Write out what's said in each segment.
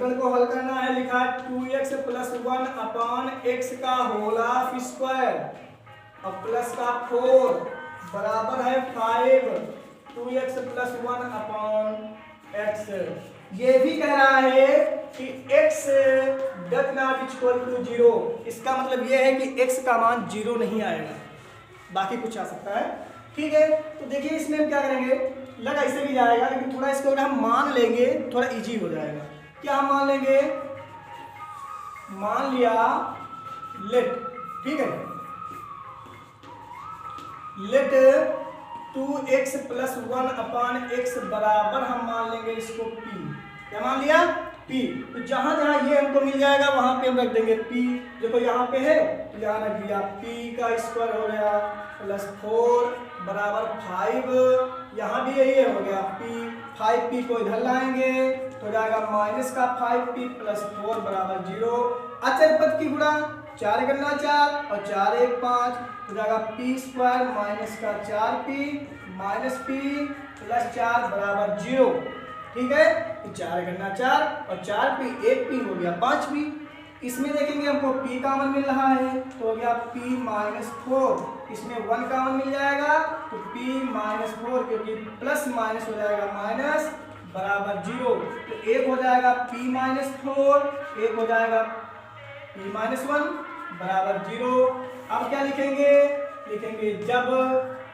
समीकरण को हल करना है। लिखा 2x प्लस 1 अपान x का होल हाफ स्क्वायर और प्लस का 4 बराबर है 5 2x प्लस 1 अपान x। ये भी कह रहा है कि x does not equal to 0। इसका मतलब ये है कि x का मान 0 नहीं आएगा, बाकी कुछ आ सकता है। ठीक है, तो देखिए इसमें हम क्या करेंगे, लगा इसे भी जाएगा लेकिन थोड़ा इसको अगर हम मान लेंगे थोड़ा इजी हो जाएगा। क्या हम मान लेंगे, मान लिया लेट, ठीक है, लेट 2x प्लस 1 अपान x बराबर हम मान लेंगे इसको p। क्या मान लिया, p। तो जहां जहां ये हमको मिल जाएगा वहां पे हम रख देंगे p। देखो यहाँ पे है तो यहाँ रख दिया p का स्क्वायर हो गया प्लस 4 बराबर 5। यहाँ भी यही हो गया p, 5p को इधर लाएंगे तो जाएगा माइनस का 5p प्लस 4 बराबर 0। अचर पद की गुणा 4 करना 4 और 4 1 5 तो जाएगा p स्क्वायर माइनस का 4p माइनस p प्लस 4 बराबर 0। ठीक है, 4 करना 4 और 4p 1p हो गया 5p। इसमें देखेंगे हमको p कॉमन मिल रहा है तो हो गया p माइनस 4। इसमें 1 कॉमन मिल जाएगा तो p माइनस 4, क्योंकि प्लस माइनस हो जाएगा माइनस बराबर 0। तो एक हो जाएगा p माइनस 4, एक हो जाएगा p माइनस 1 बराबर 0। अब क्या लिखेंगे, लिखेंगे जब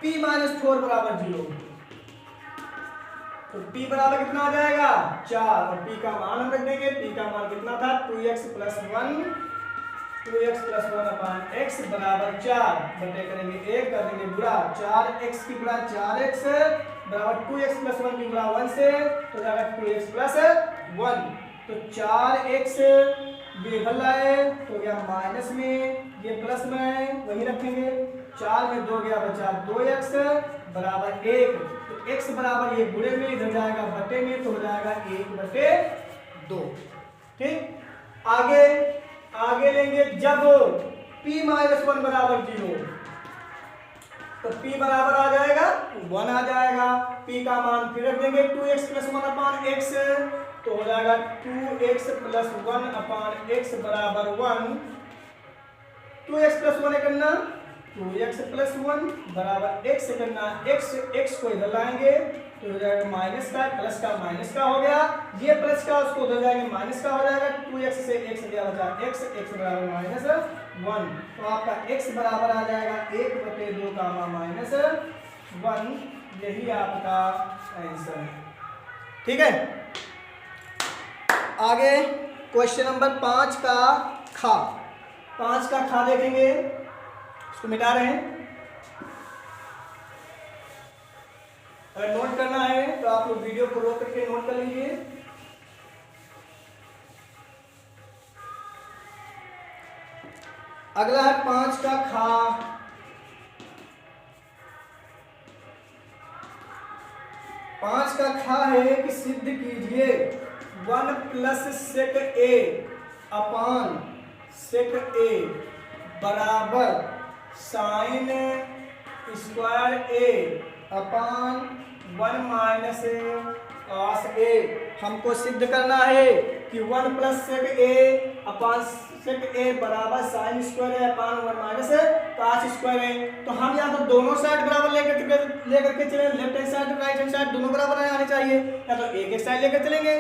p माइनस 4 बराबर 0 तो p बराबर कितना आ जाएगा 4 और p का मान हम रख देंगे। p का मान कितना था 2x प्लस 1 अपान x बराबर 4 बटे करेंगे 1 कर देंगे गुणा 4x की गुणा 4x बराबर 2x प्लस 1 की गुणा 1 से तो जाएगा 2x प्लस 1। तो 4x इधर लाए तो गया माइनस में, ये प्लस में है वही रखेंगे। 4 में 2 गया बचा 2x बराबर 1। तो x बराबर ये गुणे में इधर जाएगा बटे में तो हो जाएगा 1 बटे 2। ठीक, आगे आगे लेंगे जब p माइनस 1 बराबर 0 तो p बराबर आ जाएगा 1 आ जाएगा। p का मान फिर रख देंगे 2x प्लस 1 अपान x तो हो जाएगा 2x प्लस 1 अपान x बराबर 1। 2x प्लस 1 करना 2x प्लस 1 बराबर x करना x को इधर लाएंगे तो हो जाएगा माइनस का प्लस का माइनस का हो गया, ये प्लस का उसको उधर जाएंगे माइनस का हो जाएगा। 2x से x गया बचा x बराबर माइनस 1। तो आपका x बराबर आ जाएगा 1 बटे 2 का माइनस 1। यही आपका आंसर है। ठीक है, आगे क्वेश्चन नंबर 5 का खा। 5 का खा देखेंगे, इसको मिटा रहे हैं। अगर नोट करना है तो आप लोग वीडियो को रोक करके नोट कर लीजिए। अगला है 5 का खा। 5 का खा है कि सिद्ध कीजिए 1 plus sec a upon sec a बराबर sine square a upon 1 minus cos a। हमको सिद्ध करना है कि 1 plus sec a upon sec a बराबर साइन स्क्वायर है अपान 1 माइनस कॉस स्क्वायर है। तो हम या तो दोनों साइड बराबर लेकर के चले, left hand side right hand side दोनों बराबर आने चाहिए, या तो एक साइड लेकर चलेंगे,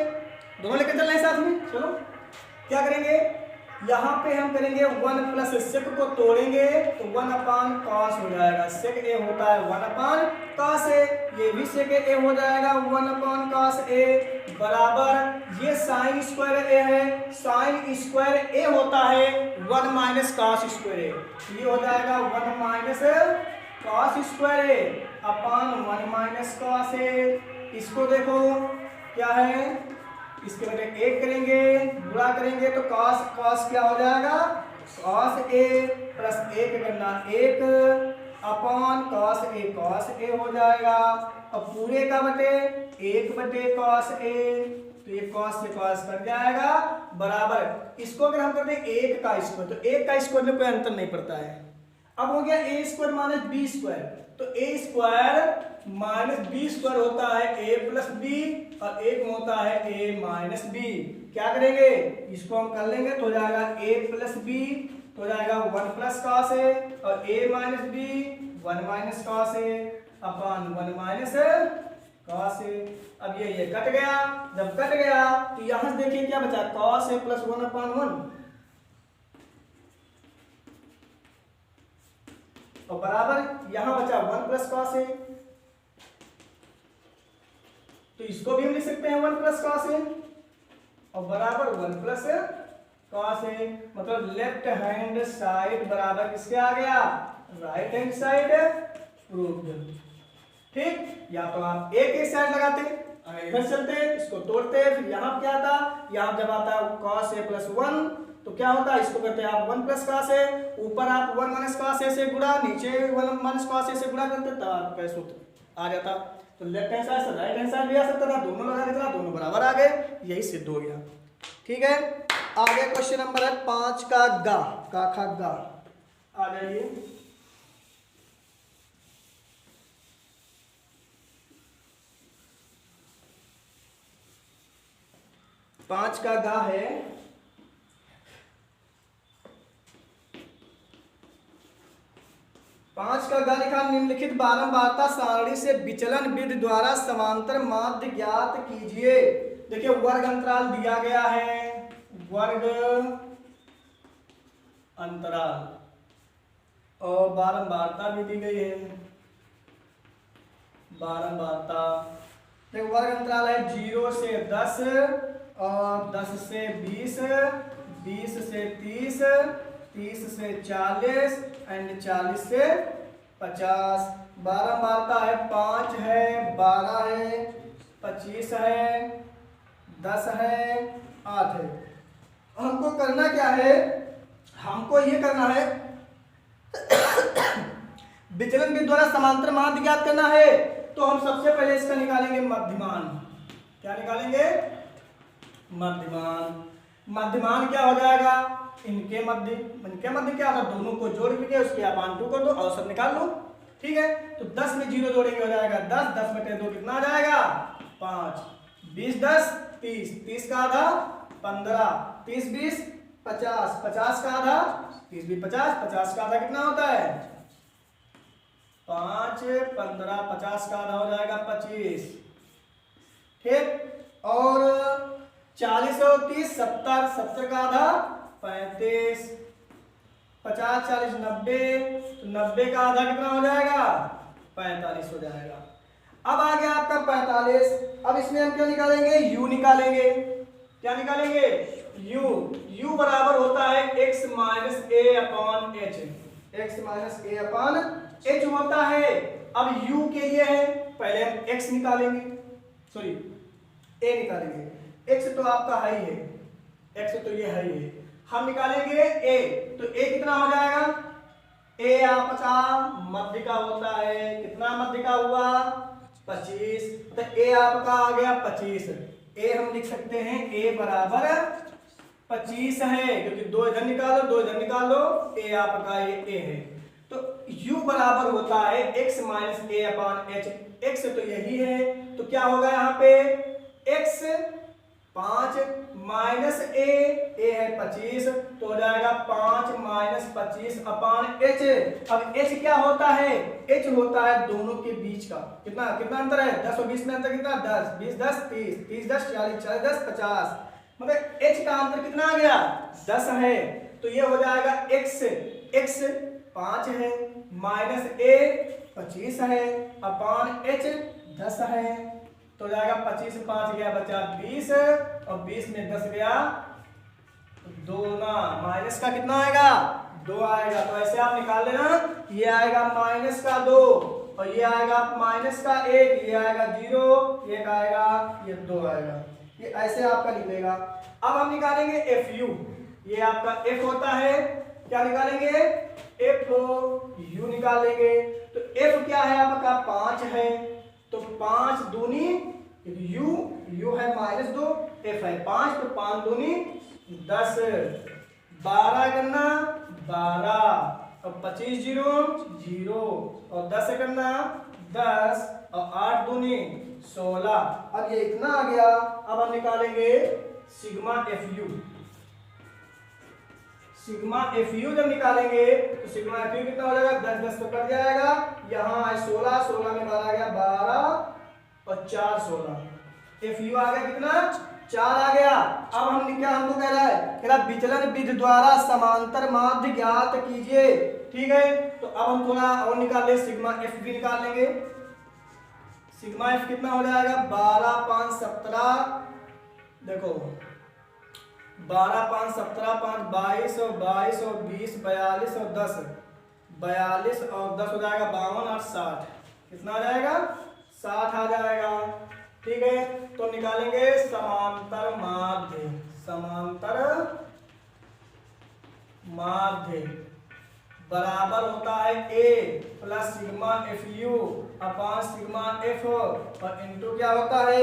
दोनों लेकर चल रहे हैं साथ में। चलो क्या करेंगे, यहाँ पे हम करेंगे 1 प्लस सेक को तोड़ेंगे तो 1 अपान कॉस हो जाएगा। सेक ए होता है 1 अपान कॉस ए, ये भी सेक ए हो जाएगा 1 अपान कॉस ए बराबर ये साइन स्क्वायर ए है, साइन स्क्वायर ए होता है 1 माइनस कॉस स्क्वायर ए, ये हो जाएगा 1 माइनस कॉस स्क्वायर ए अपान 1 माइनस कॉस ए। इसको देखो क्या है, इसके बटे 1 करेंगे, गुणा करेंगे तो cos क्या हो जाएगा, cos a प्लस 1 करना 1 अपॉन cos a हो जाएगा। अब पूरे का बटे 1 बटे cos a, तो ये cos से cos कट जाएगा बराबर। इसको अगर हम करते हैं 1 का स्क्वायर तो 1 का स्क्वायर में कोई अंतर नहीं पड़ता है। अब हो गया a square minus b square, तो a square minus b square होता है a प्लस b और एक में होता है a माइनस बी। क्या करेंगे, इसको हम कर लेंगे तो हो जाएगा a प्लस बी, तो हो जाएगा 1 प्लस कॉस ए, और a minus B 1 minus cos A upon 1 minus cos A. अब ये कट गया, जब कट गया तो यहां से देखिए क्या बचा, कॉस ए प्लस 1 अपॉन 1 और बराबर यहां बचा 1 प्लस कॉस ए, तो इसको भी हम लिख सकते हैं 1 प्लस कॉस ए और बराबर 1 प्लस कॉस ए। मतलब लेफ्ट हैंड साइड बराबर किसके आ गया, राइट हैंड साइड प्रूव्ड। ठीक, या तो आप एक साइड लगाते, इधर चलते, इसको तोड़ते, फिर यहां क्या आता, यहां जब आता है कॉस ए प्लस 1 तो क्या होता है, इसको करते हैं आप 1 प्लस कॉस ए, ऊपर आप 1 माइनस कॉस ए से गुणा, नीचे 1 माइनस कॉस ए से गुणा करते, तब आपका सूत्र आ जाता। तो लेफ्ट हैंड साइड से राइट हैंड साइड भी आ सकता था, दोनों लगा देता, दोनों बराबर आ गए, यही सिद्ध हो गया। ठीक है, आगे क्वेश्चन नंबर है 5 का गा, का खा गा, आ जाइए। पांच का गा है, पांच का गा लिखा, निम्नलिखित बारंबारता सारणी से विचलन विधि द्वारा समांतर माध्य ज्ञात कीजिए। देखिए वर्ग अंतराल दिया गया है, वर्ग अंतराल और बारंबारता भी दी गई है, बारंबारता। देखो वर्ग अंतराल है 0 से 10 और 10 से 20, 20 से 30, 30 से 40 एंड 40 से 50। बारंबारता है 5 है, 12 है, 25 है, 10 है, 8 है। हमको करना क्या है, हमको ये करना है विचलन के द्वारा समांतर माध्य ज्ञात करना है। तो हम सबसे पहले इसका निकालेंगे मध्यमान। क्या निकालेंगे, मध्यमान। मध्यमान क्या हो जाएगा, इनके मध्य क्या होगा, दोनों को जोड़ के उसके अपान 2 कर दो, औसत निकाल लो। ठीक है, तो 10 में 0 जोड़ेंगे हो जाएगा 10, 10 में 2 कितना आ जाएगा 5, 20 10 30, 30 का आधा 15, 30 20 50, 50 का आधा 30 भी 50, 50 का आधा कितना होता है 5, 15, 50 का आधा हो जाएगा 25। ठीक, और 40 और 30 70, 70 का आधा 35, 50 40 90, तो 90 का आधा कितना हो जाएगा 45 हो जाएगा। अब आ गया आपका 45। अब इसमें हम क्या निकालेंगे, u निकालेंगे। क्या निकालेंगे, u बराबर होता है x माइनस ए अपॉन एच, x माइनस ए अपॉन एच होता है। अब u के लिए है, पहले हम x निकालेंगे, सॉरी a निकालेंगे। x तो आपका है ही है, x तो ये है ही है, हम निकालेंगे a, तो a कितना हो जाएगा, a आपका मध्य का होता है, कितना मध्य का हुआ 25, तो a आपका आ गया 25। a हम लिख सकते हैं a बराबर 25 है, क्योंकि 2 इधर निकालो 2 इधर निकालो, a आपका ये a है। तो u बराबर होता है x माइनस ए अपॉन एच, x तो यही है, तो क्या होगा यहाँ पे x 5 माइनस ए है 25, तो हो जाएगा 5 माइनस 25 अपॉन एच। अब एच क्या होता है, एच होता है दोनों के बीच का, कितना कितना अंतर है 10 और 20 में अंतर कितना 10, 20 10 30, 30 10 40, 40 10 50, मतलब एच का अंतर कितना आ गया 10 है। तो ये हो जाएगा x 5 है माइनस ए 25 है अपॉन एच 10 है, तो जाएगा 25 5 गया बचा 20 और 20 में 10 गया 2 ना, माइनस का कितना आएगा 2 आएगा। तो ऐसे आप निकाल लेना, ये आएगा माइनस का 2 और ये आएगा माइनस का 1, ये आएगा 0, ये आएगा ये 2 आएगा, ये ऐसे आपका निकलेगा। अब हम निकालेंगे FU, ये आपका F होता है, क्या निकालेंगे FU निकालेंगे। तो F क्या है आपका 5 है, तो 5 दूनी u है -2, f है 5, तो 5 दूनी 10, 12 करना 12, अब 25 जीरो जीरो और 10 से करना 10 और 8 दूनी 16। अब ये इतना आ गया। अब हम निकालेंगे sigma F you. Sigma F you जब निकालेंगे तो सिग्मा एफ यू कितना हो जाएगा, 10 10 तो कट जाएगा, यहाँ है 16 16 में 12 आ गया 12 और 4 16। एफ यू आ गया कितना, 4 आ गया। अब हम क्या हमको कह रहा है, कह रहा विचलन विधि द्वारा समांतर माध्य ज्ञात कीजिए। ठीक है, तो अब हम थोड़ा और निकाल ले, सिग्मा एफ भी निकाल लेंगे। सिग्मा एफ कितना हो जाएगा, 12 5 17, देखो 12 5 17 5 22 और 22 और 20 42 और 10 42 और 10 हो जाएगा 52 और 60। कितना आ जाएगा, 60 आ जाएगा। ठीक है, तो निकालेंगे समांतर माध्य। समांतर माध्य बराबर होता है a plus sigma F you upon sigma F और इनटू क्या होता है,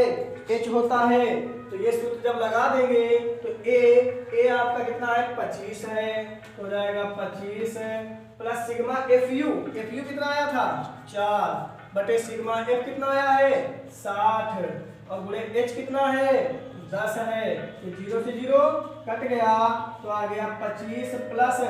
h होता है। तो ये सूत्र जब लगा देंगे तो a आपका कितना है, 25 है, तो हो जाएगा 25 प्लस सिग्मा एफ यू कितना आया था, 4 बटे सिग्मा एफ कितना आया है, 60 और गुणे h कितना है, 10 है। तो 0 से 0 कट गया, तो आ गया 25 प्लस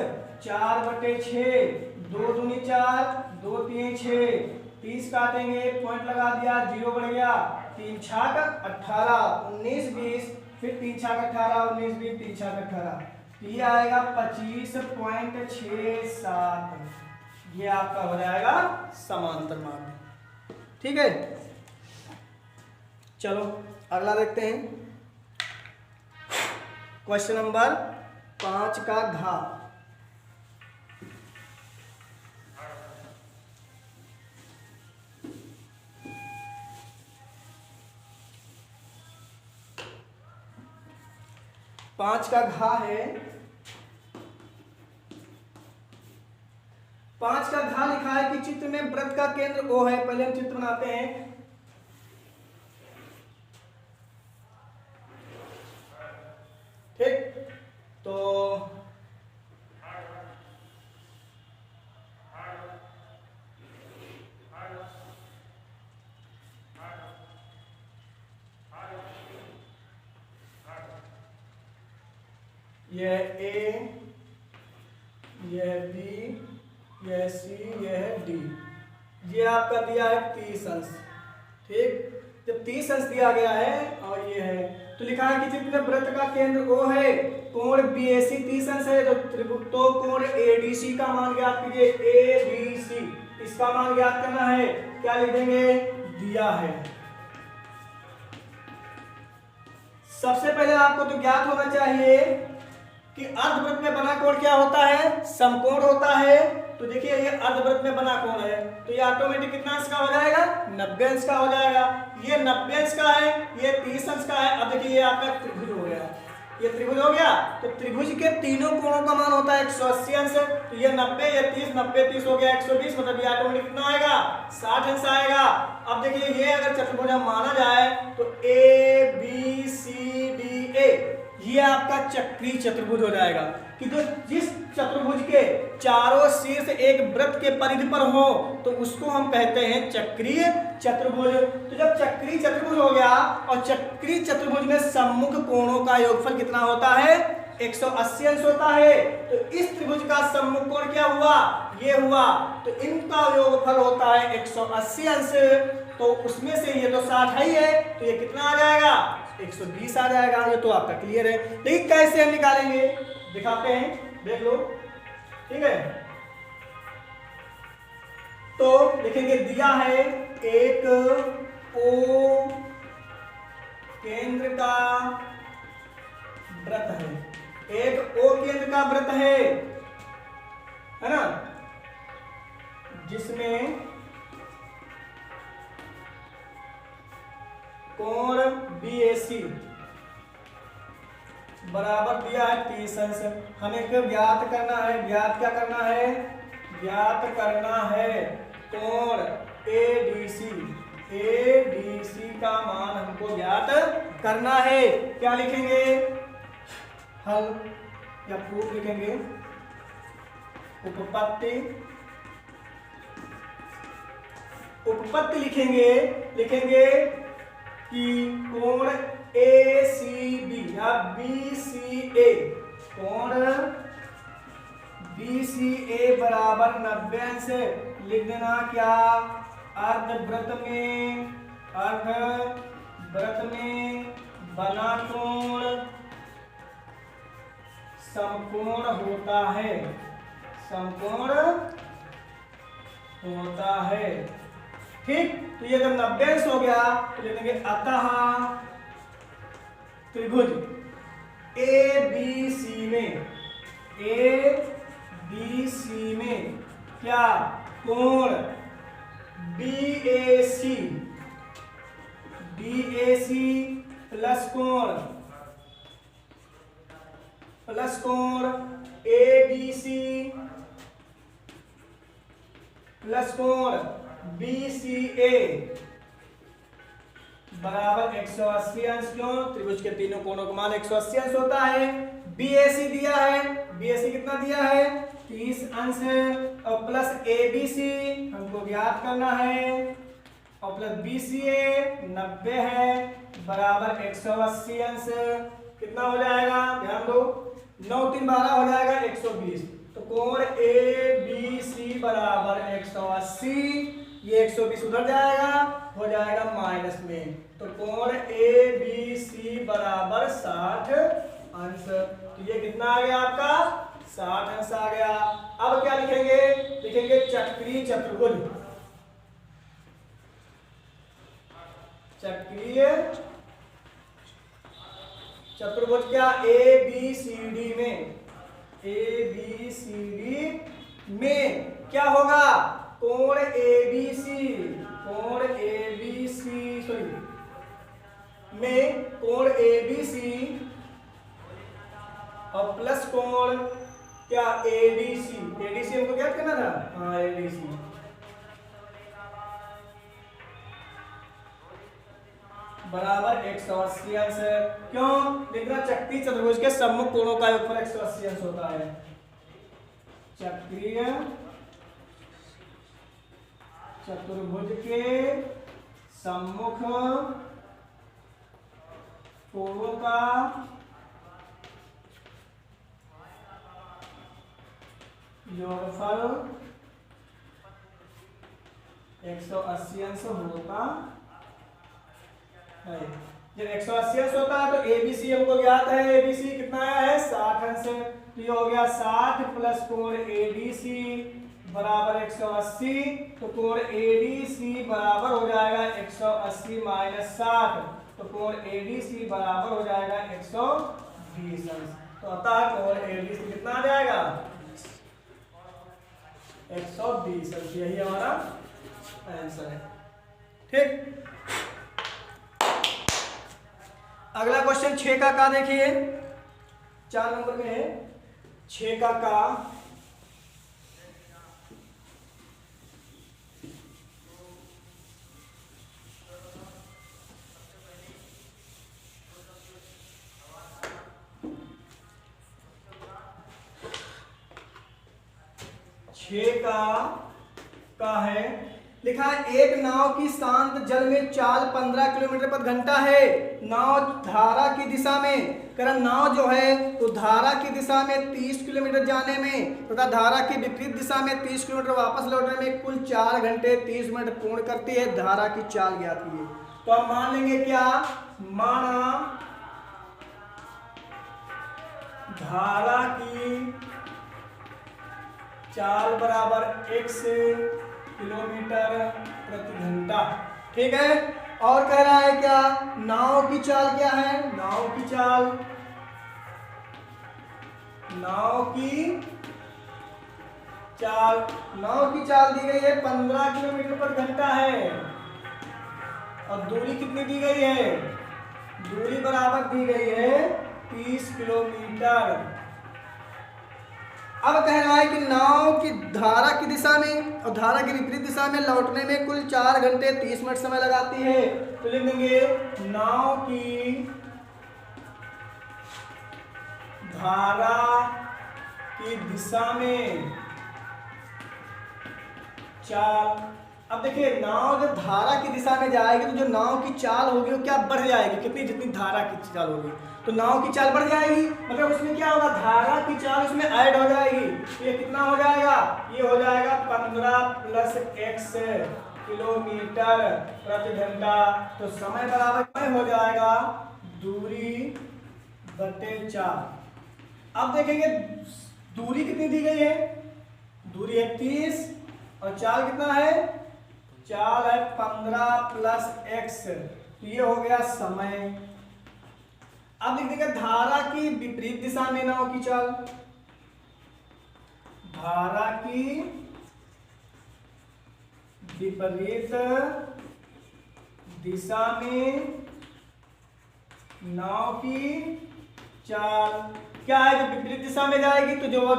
4 बटे 6, 2 दूनी 4, 2 3 6, 30 काटेंगे, पॉइंट लगा दिया, 0 बढ़ गया, 3 छाक 18, 19 20, फिर 3 छाक 18, 19 20, 3 छाक 18, ये आएगा 25.67। ये आपका हो जाएगा समांतर माध्य। ठीक है, चलो अगला देखते हैं। क्वेश्चन नंबर 5 का घात। पांच का घा है, 5 का घा लिखा है कि चित्र में वृत्त का केंद्र O है। पहले हम चित्र बनाते हैं। ठीक, तो यह A, यह B, यह C, यह D। ये आपका दिया है 30 अंश। ठीक, जब 30 अंश दिया गया है और ये है, तो लिखा है कि चित्र में वृत्त का केंद्र O है, कोण BAC 30 अंश है, तो कोण ADC का मान ज्ञात कीजिए। ADC इसका मान ज्ञात करना है, क्या लिखेंगे, दिया है। सबसे पहले आपको तो ज्ञात होना चाहिए कि अर्धवृत्त में बना कोण क्या होता है, समकोण होता है। तो देखिए ये अर्धवृत्त में बना कोण है, तो ये ऑटोमेटिक कितना अंश का हो जाएगा, 90 अंश का हो जाएगा। ये 90 अंश का है, ये 30 अंश का है। अब देखिए ये आपका त्रिभुज हो गया, ये त्रिभुज हो गया। तो त्रिभुज के तीनों कोणों का मान होता है 180 अंश। तो ये 90, ये 30, 90 30 हो गया 120, मतलब ये ऑटोमेटिक कितना आएगा, 60 अंश आएगा। अब देखिए ये अगर चतुर्भुज माना जाए तो ABCDA ये आपका चक्रीय चतुर्भुज हो जाएगा कि जो जिस चतुर्भुज के चारों शीर्ष एक वृत्त के परिधि पर हो तो उसको हम कहते हैं चक्रीय चतुर्भुज। तो जब चक्रीय चतुर्भुज हो गया और चक्रीय चतुर्भुज में सम्मुख कोणों का योगफल कितना होता है, 180 अंश होता है। तो इस त्रिभुज का सम्मुख कोण क्या हुआ, ये हुआ, तो इनका योगफल होता है 180 अंश। तो उसमें से ये तो 60 ही है, तो ये कितना आ जाएगा, 120 आ जाएगा। ये तो आपका क्लियर है, लेकिन कैसे हम निकालेंगे दिखाते हैं, देख लो। ठीक है, तो लिखेंगे दिया है एक O केंद्र का वृत्त है, एक O केंद्र का वृत्त है ना, जिसमें कोण BAC बराबर दिया है 30 अंश। हमें क्या ज्ञात करना है, ज्ञात क्या करना है, ज्ञात करना है कोण ADC का मान हमको ज्ञात करना है। क्या लिखेंगे, हल या प्रूफ लिखेंगे। उपपत्ति उपपत्ति लिखेंगे कि कोण ACB या BCA, कोण BCA बराबर 90 अंश लिख देना। क्या अर्धवृत्त में बना कोण समकोण होता है, ठीक। तो ये जब 90 अंश हो गया तो लिख देंगे अतः त्रिभुज ABC में क्या कोण BAC प्लस कोण ABC प्लस कोण BCA बराबर 180 अंश। क्यों? त्रिभुज के तीनों कोणों का मान 180 अंश होता है। BAC दिया है, BAC कितना दिया है? 30 अंश, और प्लस ABC हमको ज्ञात करना है, और प्लस BCA 90 है बराबर 180 अंश। कितना हो जाएगा? ध्यान दो, 9 3 12 हो जाएगा 120। तो कोण ABC बराबर 180, ये 120 उधर जाएगा, हो जाएगा माइनस में। तो कोण ABC बराबर 60 अंश। तो ये कितना आ गया आपका? 60 अंश आ गया। अब क्या लिखेंगे? चक्रीय चतुर्भुज। चक्रीय चतुर्भुज क्या? ABCD में क्या होगा? कोण ABC में कोण ABC और प्लस कोण क्या? ADC हमको क्या करना था? हाँ, ADC बराबर 180 अंश। क्यों? देखना, चक्रीय चतुर्भुज के सम्मुख कोणों का योगफल 180 अंश होता है। चक्रीय चतुर्भुज के सम्मुख कोणों का योगफल 180 अंश होता है। जब 180 अंश होता है तो ABC हमको ज्ञात है। ABC कितना आया है? 60 अंश। तो ये हो गया 60 प्लस कोण ADC बराबर 180। तो कोण ADC बराबर हो जाएगा 180 माइनस 60। तो कोण ADC बराबर हो जाएगा 120 अंश। तो अतः कोण ADC कितना आ जाएगा? 120 अंश। यही हमारा आंसर है, ठीक। अगला क्वेश्चन 6 का देखिए, 4 नंबर में है 6 का 6 का है, लिखा है एक नाव की शांत जल में चाल 15 किलोमीटर प्रति घंटा है। नाव धारा की दिशा में, कारण नाव जो है तो धारा की दिशा में 30 किलोमीटर जाने में तथा धारा की विपरीत दिशा में 30 किलोमीटर वापस लौटने में कुल 4 घंटे 30 मिनट पूर्ण करती है। धारा की चाल ज्ञात कीजिए। तो हम मान लेंगे क्या? माना धारा की चाल बराबर x किलोमीटर प्रति घंटा, ठीक है। और कह रहा है क्या? नाव की चाल क्या है? नाव की चाल दी गई है 15 किलोमीटर प्रति घंटा है। और दूरी कितनी दी गई है? दूरी बराबर दी गई है 30 किलोमीटर। अब कह रहा है कि नाव की धारा की दिशा में और धारा की विपरीत दिशा में लौटने में कुल 4 घंटे 30 मिनट समय लगाती है। तो लिख देंगे नाव की धारा की दिशा में चाल। अब देखिए नाव जब धारा की दिशा में जाएगी तो जो नाव की चाल होगी वो क्या बढ़ जाएगी, कितनी जितनी धारा की चाल होगी तो नाव की चाल बढ़ जाएगी, मतलब उसमें क्या होगा, धारा की चाल उसमें ऐड हो जाएगी। तो ये कितना हो जाएगा, ये हो जाएगा 15 प्लस x किलोमीटर प्रति घंटा। तो समय बराबर हो जाएगा दूरी बटे 4। अब देखेंगे दूरी कितनी दी गई है, दूरी है 30 और चाल कितना है, चाल है 15 प्लस x, तो ये हो गया समय। अब लिख देंगे धारा की विपरीत दिशा में नाव की चाल, धारा की विपरीत दिशा में नाव की चाल क्या है, जब विपरीत दिशा में जाएगी तो जो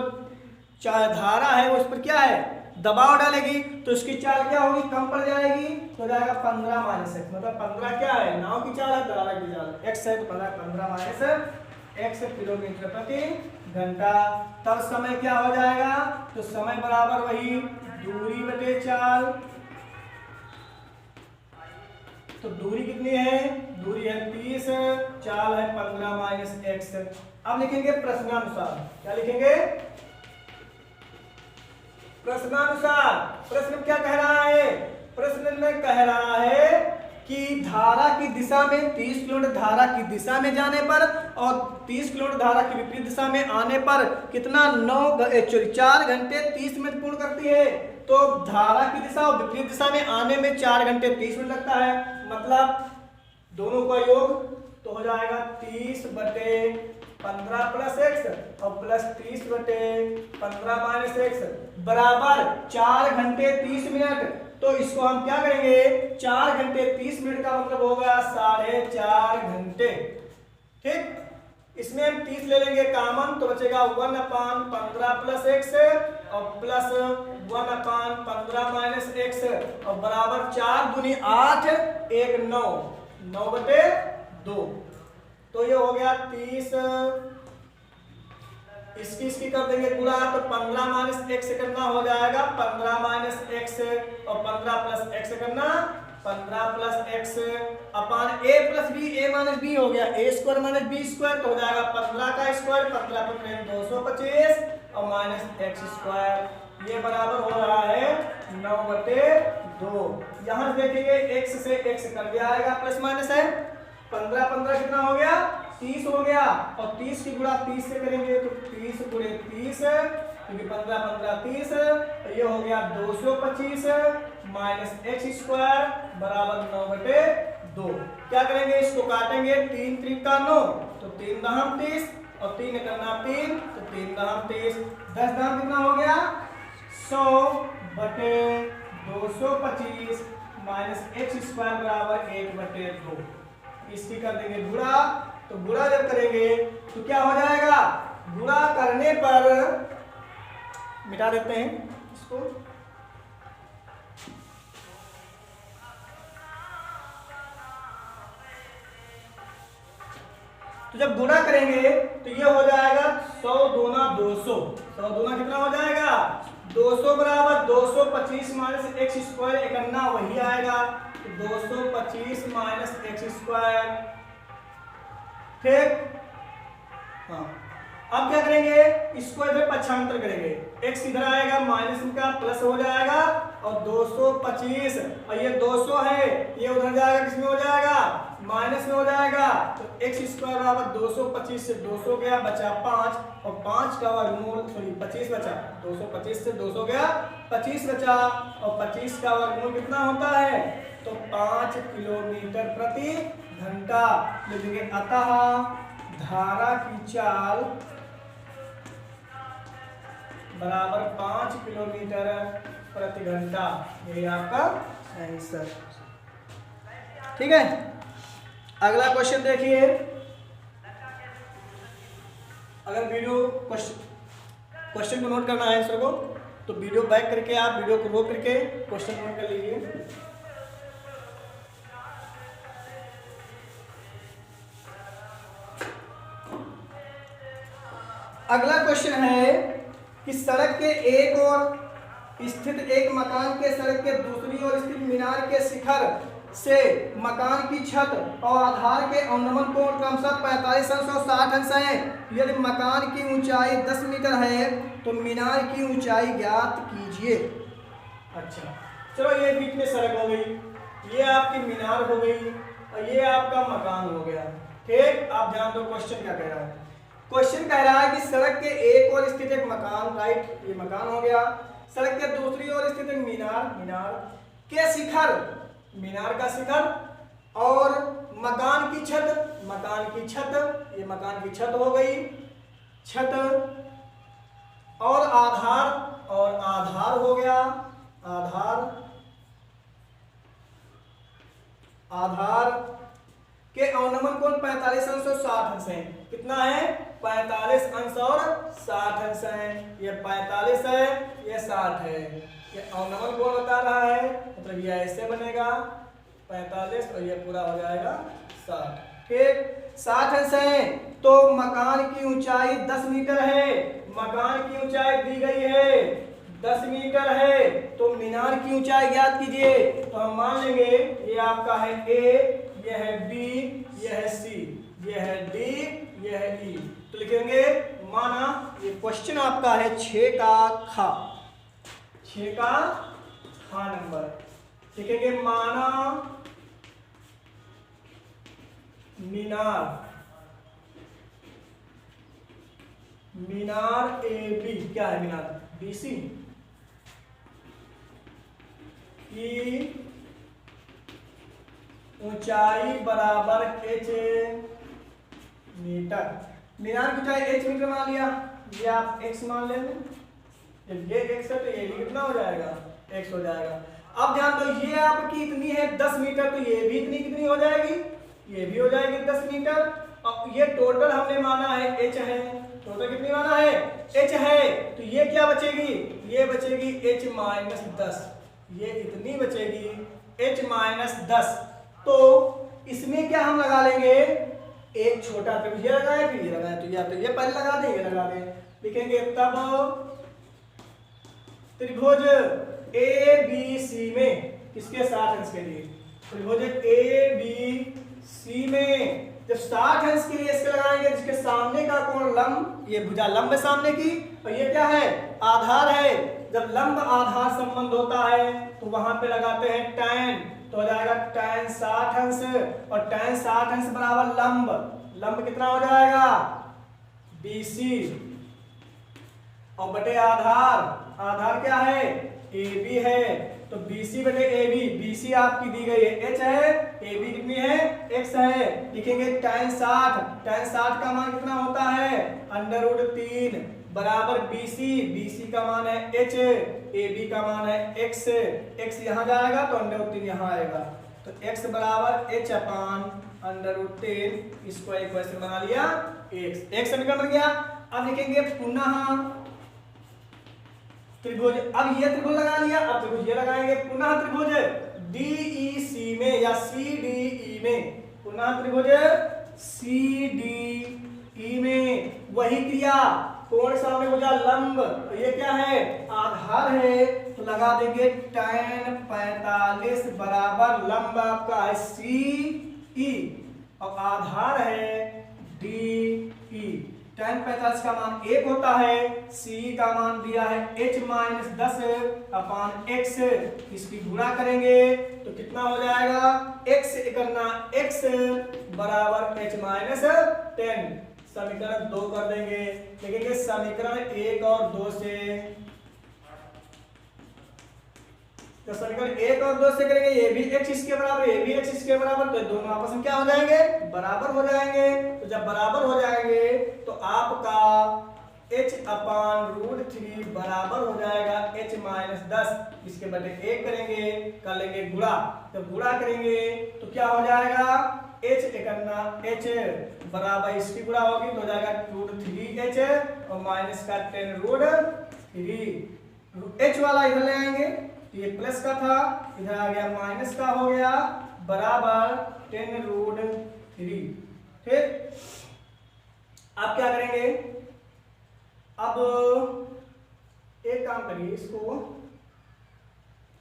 धारा है वो उस पर क्या है, दबाव डालेगी, तो उसकी चाल क्या होगी, कम पड़ जाएगी, तो जाएगा 15 माइनस x, मतलब 15 क्या है, नाव की चाल है, धारा की चाल x है, तो 15 माइनस x किलोमीटर प्रति घंटा। तब समय क्या हो जाएगा, तो समय बराबर वही दूरी बटे चाल। तो दूरी कितनी है, दूरी है 30, चाल है 15 माइनस x। अब लिखेंगे प्रश्नानुसार, क्या लिखेंगे, प्रश्नानुसार। प्रश्न क्या कह रहा है, प्रश्न में कह रहा है कि धारा की दिशा में 30 किलोमीटर धारा की दिशा में जाने पर और 30 किलोमीटर धारा की विपरीत दिशा में आने पर कितना 4 घंटे 30 मिनट पूर्ण करती है। तो धारा की दिशा और विपरीत दिशा में आने में 4 घंटे 30 मिनट लगता है, मतलब दोनों का योग तो हो जाएगा 30 बटे 15 प्लस x और प्लस 30 बटे 15 माइनस x बराबर 4 घंटे 30 मिनट। तो इसको हम क्या करेंगे, 4 घंटे 30 मिनट का मतलब होगा 4.5 घंटे। ठीक, इसमें हम 30 ले लेंगे कामन, तो बचेगा 1/15 प्लस x और प्लस 1/15 माइनस x और बराबर 4 दूनी 8 1 9 9 बटे 2। तो ये हो गया 30, इसकी कर देंगे गुणा, तो 15 माइनस x करना हो जाएगा 15 माइनस x और 15 प्लस x करना 15 plus x upon a plus b, a minus b हो गया a square minus b square, तो हो जाएगा 15 का स्क्वायर 15 पर 225 और माइनस x स्क्वायर, ये बराबर हो रहा है 9 बटे 2। यहाँ देखेंगे x से x कट जाएगा, प्लस माइनस है, 15 15 कितना हो गया 30 हो गया, और 30 की गुणा 30 से करेंगे तो 30 गुणे 30 क्योंकि 15 15 30, तो ये हो गया 225 माइनस x स्क्वायर बराबर 9 बटे 2। क्या करेंगे, इसको काटेंगे, 3 3 का 9, तो 3 दहम 30 और 3 करना 3, तो 3 दहम 30, 10 दहम कितना हो गया 100 बटे 225 माइनस x स्क्वायर बराबर 1 बटे 2। इसकी कर देंगे गुणा, तो गुणा जब करेंगे तो क्या हो जाएगा, गुणा करने पर मिटा देते हैं इसको, तो जब गुणा करेंगे तो ये हो जाएगा 100 दूना 200, 100 दूना कितना हो जाएगा 200 बराबर 225 माइनस एक्स स्क्वायर, इकन्ना वही आएगा 225 माइनस एक्स स्क्वायर। ठीक, हाँ, अब क्या करेंगे, इसको इधर पक्षांतर करेंगे, x इधर आएगा माइनस का प्लस हो जाएगा और 225 और ये 200 है, ये उधर जाएगा किसमें हो जाएगा, माइनस में हो जाएगा, तो x स्क्वायर बराबर 225 से 200 गया, बचा 5 और 5 का वर्गमूल, सॉरी 25 बचा, 225 से 200 गया 25 बचा और 25 का वर्गमूल कितना होता है, तो 5 किलोमीटर प्रति घंटा लिखेंगे। अतः धारा की चाल बराबर 5 किलोमीटर प्रति घंटा, यही आपका आंसर। ठीक है, अगला क्वेश्चन देखिए। अगर वीडियो क्वेश्चन को नोट करना है आंसर को, तो वीडियो बैक करके आप वीडियो को रोक करके क्वेश्चन नोट कर लीजिए। अगला क्वेश्चन है कि सड़क के एक और स्थित एक मकान के सड़क के दूसरी ओर स्थित मीनार के शिखर से मकान की छत और आधार के अवनमन कोण क्रमशः 45 अंश और 60 अंश है। यदि मकान की ऊंचाई 10 मीटर है तो मीनार की ऊंचाई ज्ञात कीजिए। अच्छा, चलो ये बीच में सड़क हो गई, ये आपकी मीनार हो गई और ये आपका मकान हो गया। ठीक, आप ध्यान दो क्वेश्चन क्या कह रहा है। क्वेश्चन कह रहा है कि सड़क के एक ओर स्थित एक मकान, राइट, ये मकान हो गया। सड़क के दूसरी ओर स्थित एक मीनार, मीनार के शिखर, मीनार का शिखर और मकान की छत, मकान की छत, ये मकान की छत हो गई, छत और आधार, और आधार हो गया, आधार, आधार के अवनमन कोण 45 अंश और 60 अंश है। कितना है? 45 अंश और 60 अंश है। ये 45 है, ये 60 है। ये अवनमन कोण बता रहा है, मतलब ये ऐसे बनेगा 45 और ये पूरा हो जाएगा 60। ठीक, 60 अंश है तो मकान की ऊंचाई 10 मीटर है। मकान की ऊंचाई दी गई है 10 मीटर है तो मीनार की ऊंचाई ज्ञात कीजिए। तो हम मान लेंगे ये आपका है ए, यह है बी, यह है सी, यह है डी, यह है ई। तो लिखेंगे माना, ये क्वेश्चन आपका है 6 का खा, 6 का खा नंबर। लिखेंगे माना मीनार, मीनार ए बी, क्या है मीनार? बी सी की ऊंचाई बराबर h मीटर। मीनार की ऊंचाई h मीटर मान लिया, ये आप x मान लेंगे। जब ये x है तो ये भी कितना हो जाएगा? x हो जाएगा। अब ध्यान दो, ये आपकी इतनी है 10 मीटर, तो ये भी इतनी कितनी हो जाएगी? ये भी हो जाएगी 10 मीटर। अब ये टोटल हमने माना है h है, टोटल कितनी माना है? h है, तो ये क्या बचेगी? ये बचेगी h माइनस 10, ये इतनी बचेगी h माइनस 10। तो इसमें क्या हम लगा लेंगे? एक छोटा त्रिभुज ये लगाया, फिर ये लगाया, तो या तो ये पहले लगा दें, ये लगा दें। लिखेंगे तब त्रिभुज ए बी सी में, किसके 60 अंश के लिए? त्रिभुज ए बी सी में जब 60 अंश के लिए इसके लगाएंगे, जिसके सामने का कोण लंब, ये भुजा लंब है सामने की, और ये क्या है? आधार है। जब लंब आधार संबंध होता है तो वहां पे लगाते हैं tan, तो हो जाएगा tan 60 अंश, और tan 60 अंश बराबर लंब, लंब कितना हो जाएगा? BC और बटे आधार, आधार क्या है? AB है, तो BC बटे AB, BC आपकी दी गई है h है, AB कितनी है? x है। लिखेंगे tan 60, tan 60 का मान कितना होता है? √3 बराबर BC, BC का मान है h, AB का मान है x, x यहाँ जाएगा तो √3 यहाँ आएगा, तो x बराबर h अपान √3, इसको एक क्वेश्चन बना लिया x समीकरण बन गया। अब लिखेंगे पुनः त्रिभुज, अब ये त्रिभुज लगा लिया, अब त्रिभुज ये लगाएंगे, पुनः त्रिभुज DEC में या CDE में, पुनः त्रिभुज CDE में वही क्रिया, कोण सामने भुजा लंब, तो ये क्या है? आधार है, तो लगा देंगे tan 45 बराबर लंब आपका है CE और आधार है DE। tan 45 का मान 1 होता है, CE का मान दिया है h माइनस 10 अपान x, इसकी गुणा करेंगे तो कितना हो जाएगा? x करना x बराबर h माइनस 10, समीकरण 2 कर देंगे। लिखेंगे समीकरण 1 और 2 से, तो समीकरण 1 और 2 से करेंगे, ये भी x इसके बराबर, ये भी x इसके बराबर, तो दोनों आपस में क्या हो जाएंगे? बराबर हो जाएंगे। तो जब बराबर हो जाएंगे तो आपका h अपान √3 बराबर हो जाएगा h माइनस 10, इसके बदले 1 करेंगे, कर लेंगे गुणा, जब गुणा करेंगे तो क्या हो जाएगा? h करना h बराबर इसकी गुणा होगी तो हो जाएगा √3h और माइनस का 10√3, h वाला इधर ले आएंगे, ये प्लस का था, इधर आ गया माइनस का हो गया, बराबर 10√3। ठीक, आप क्या करेंगे? अब एक काम करिए, इसको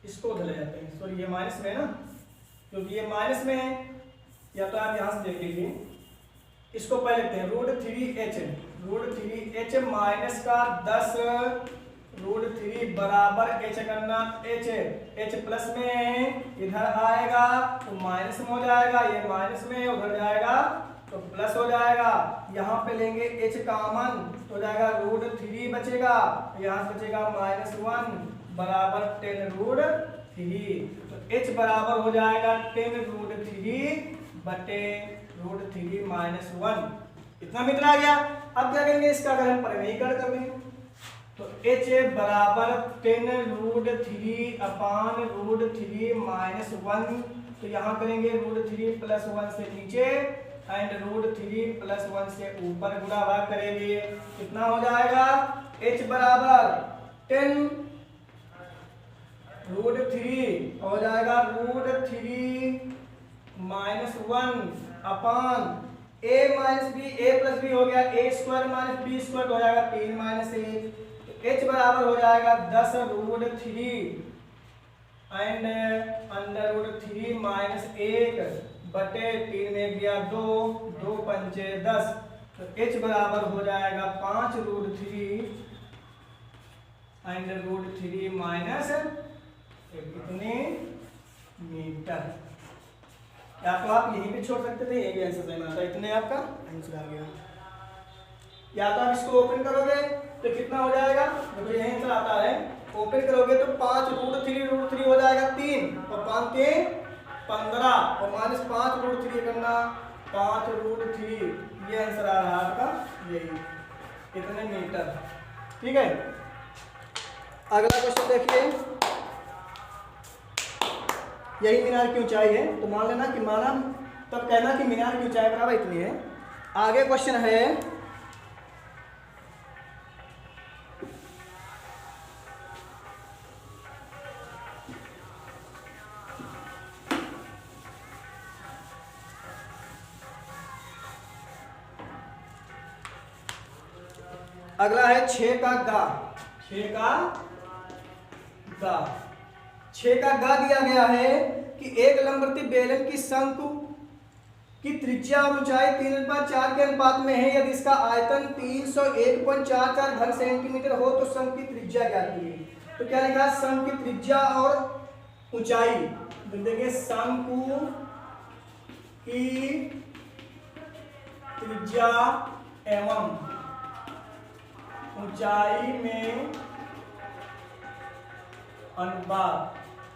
इसको उधर ले जाते हैं, सॉरी ये माइनस में है ना, क्योंकि ये माइनस में है, या तो आप यहाँ से देख लीजिए, इसको पहले लिखते हैं √3h माइनस का 10 √3 बराबर h करना, h प्लस में इधर आएगा तो माइनस में हो जाएगा, ये माइनस में उधर जाएगा तो प्लस हो जाएगा। यहाँ पे लेंगे h कॉमन तो हो जाएगा √3 बचेगा, यहाँ से बचेगा -1 बराबर 10√3, तो h बराबर हो जाएगा 10√3 बटे √3 -1, इतना मीटर आ गया। अब क्या करेंगे, इसका अगर हम परिमेयीकरण कर दें तो h बराबर 10√3 अपान √3 -1, तो यहाँ करेंगे √3 + 1 से नीचे एंड √3 + 1 से ऊपर गुणा भाग करेंगे, कितना हो जाएगा, h बराबर 10 √3 हो जाएगा √3 -1 अपान a - b, a + b हो गया a² - b² हो जाएगा 3 - 1, h बराबर हो जाएगा 10 √3 एंड √3 -1 बटे 3 में गया 2, 2 पंचे 10, तो h बराबर हो जाएगा 5 √3 एंड √3 कितने मीटर। या तो आप यहीं पे छोड़ सकते थे, ये भी आंसर सही आता, इतने आपका आंसर आ गया। या तो आप इसको ओपन करोगे तो कितना हो जाएगा, देखो यही आंसर आता है, ओपन करोगे तो 5 √3 हो जाएगा 3 और 5 के 15 और -5 √3 करना 5 √3, ये आंसर आ रहा है आपका यही, इतने मीटर। ठीक है, अगला क्वेश्चन देखिए, यही मीनार की ऊंचाई है, तो मान लेना कि माना तब कहना कि मीनार की ऊंचाई बराबर इतनी है। आगे क्वेश्चन है, अगला है 6 का गा, 6 का गा, 6 का गा दिया गया है कि एक लंबवर्ती बेलन की शंकु की त्रिज्या और ऊंचाई 3:4 के अनुपात में है, यदि इसका आयतन 301.44 घन सेंटीमीटर हो तो शंकु की त्रिज्या ज्ञात कीजिए। तो क्या लिखा है, शंकु की त्रिज्या और ऊंचाई देखेंगे, शंकु की त्रिज्या एवं ऊंचाई में अनुपात,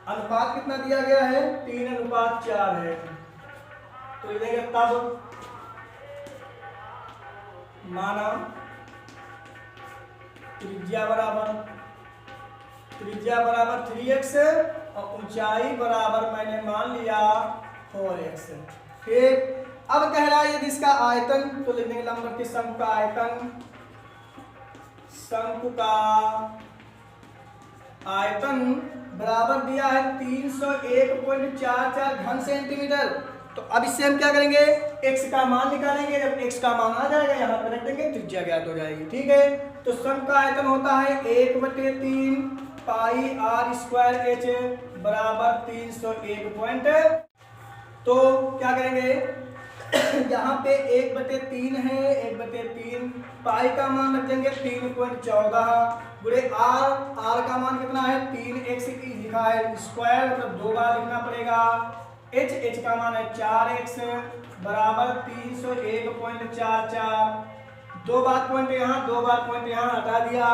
अनुपात कितना दिया गया है, 3:4 है, तो लिखेंगे तब माना त्रिज्या बराबर 3x और ऊंचाई बराबर मैंने मान लिया 4x। ठीक, अब कह रहा है यदि इसका आयतन, तो लिख देंगे लंबवर्ती शंकु का आयतन, शंकु का आयतन बराबर दिया है 301.44 घन सेंटीमीटर। तो अब इससे हम क्या करेंगे, x का मान निकालेंगे, जब x का मान आ जाएगा यहाँ पे रख देंगे, त्रिज्या ज्ञात हो जाएगी। ठीक है, तो शंकु का आयतन होता है 1/3 पाई r² h बराबर 301 तो क्या करेंगे यहाँ पे 1/3 है, 1/3 पाई का मान रख देंगे 3.14 गुणे r का मान कितना है 3x लिखा है स्क्वायर, मतलब 2 बार लिखना पड़ेगा, h का मान है 4x बराबर 301.44, 2 बार पॉइंट यहाँ 2 बार पॉइंट यहाँ हटा दिया,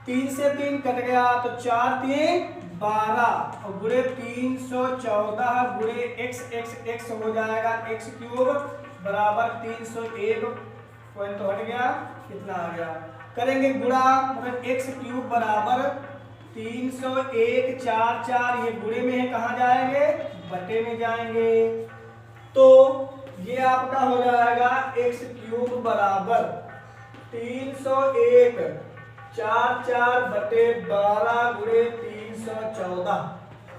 3 से 3 कट गया तो 4 3 12 और गुणे 314 गुणे x हो जाएगा x³ बराबर 301 पॉइंट तो हट गया, कितना आ गया, करेंगे गुणा, मतलब x³ बराबर 301.44, ये गुणे में है, कहाँ जाएंगे, बटे में जाएंगे, तो ये आपका हो जाएगा x³ बराबर 301.44 बटे 12 गुणे 314,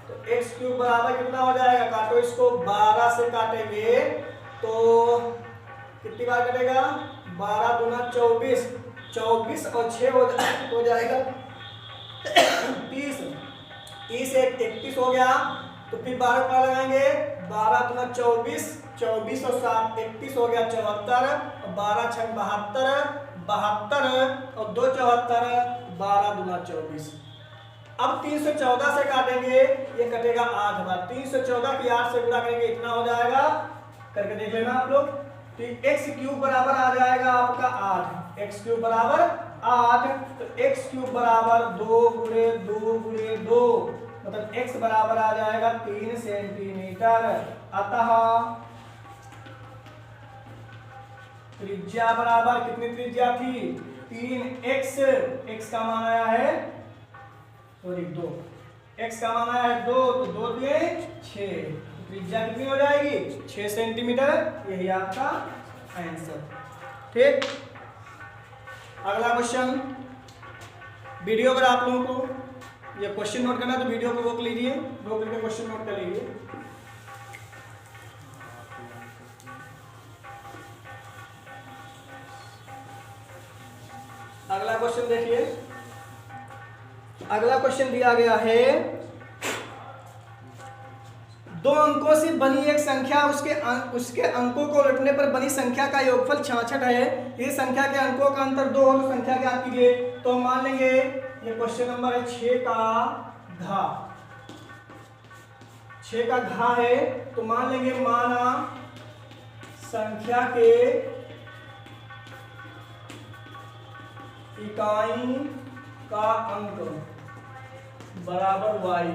तो x³ बराबर कितना हो जाएगा, काटो इसको, 12 से काटेंगे तो कितनी बार कटेगा, 12 दूना 24 और 6 हो जाएगा 30, 30 से 31 हो गया, तो फिर 12 पर लगाएंगे, 12 दूना 24, 24 और 7 31 हो गया 74, और 12 छक 72, 72 और 2 74, 12 दूना 24। अब 314 से काटेंगे, ये कटेगा 8 बार, 314 की 8 से गुणा करेंगे, इतना हो जाएगा, करके देख लेना आप लोग। तो एक्स क्यूब बराबर आ जाएगा आपका 8, एक्स क्यूब बराबर 8, तो एक्स क्यूब बराबर 2 गुणे 2 गुणे 2, मतलब एक्स बराबर आ जाएगा 3 सेंटीमीटर। अतः त्रिज्या बराबर, कितनी त्रिज्या थी, 3x, x का मान आया है, सॉरी 2, x का मान आया है 2, तो 2 दिए 6, त्रिज्या कितनी हो जाएगी, 6 सेंटीमीटर। यही आपका आंसर। ठीक, अगला क्वेश्चन, वीडियो अगर आप लोगों को ये क्वेश्चन नोट करना है तो वीडियो को रोक लीजिए, रोक करके क्वेश्चन नोट कर लीजिए। अगला क्वेश्चन देखिए, अगला क्वेश्चन दिया गया है, दो अंकों से बनी एक संख्या, उसके अंकों को उलटने पर बनी संख्या का योगफल 66 है। ये संख्या के अंकों का अंतर 2 हो तो संख्या ज्ञात कीजिए। तो मान लेंगे ये क्वेश्चन नंबर है 6 का घात, 6 का घात है, तो मान लेंगे माना संख्या के इकाई का अंक बराबर y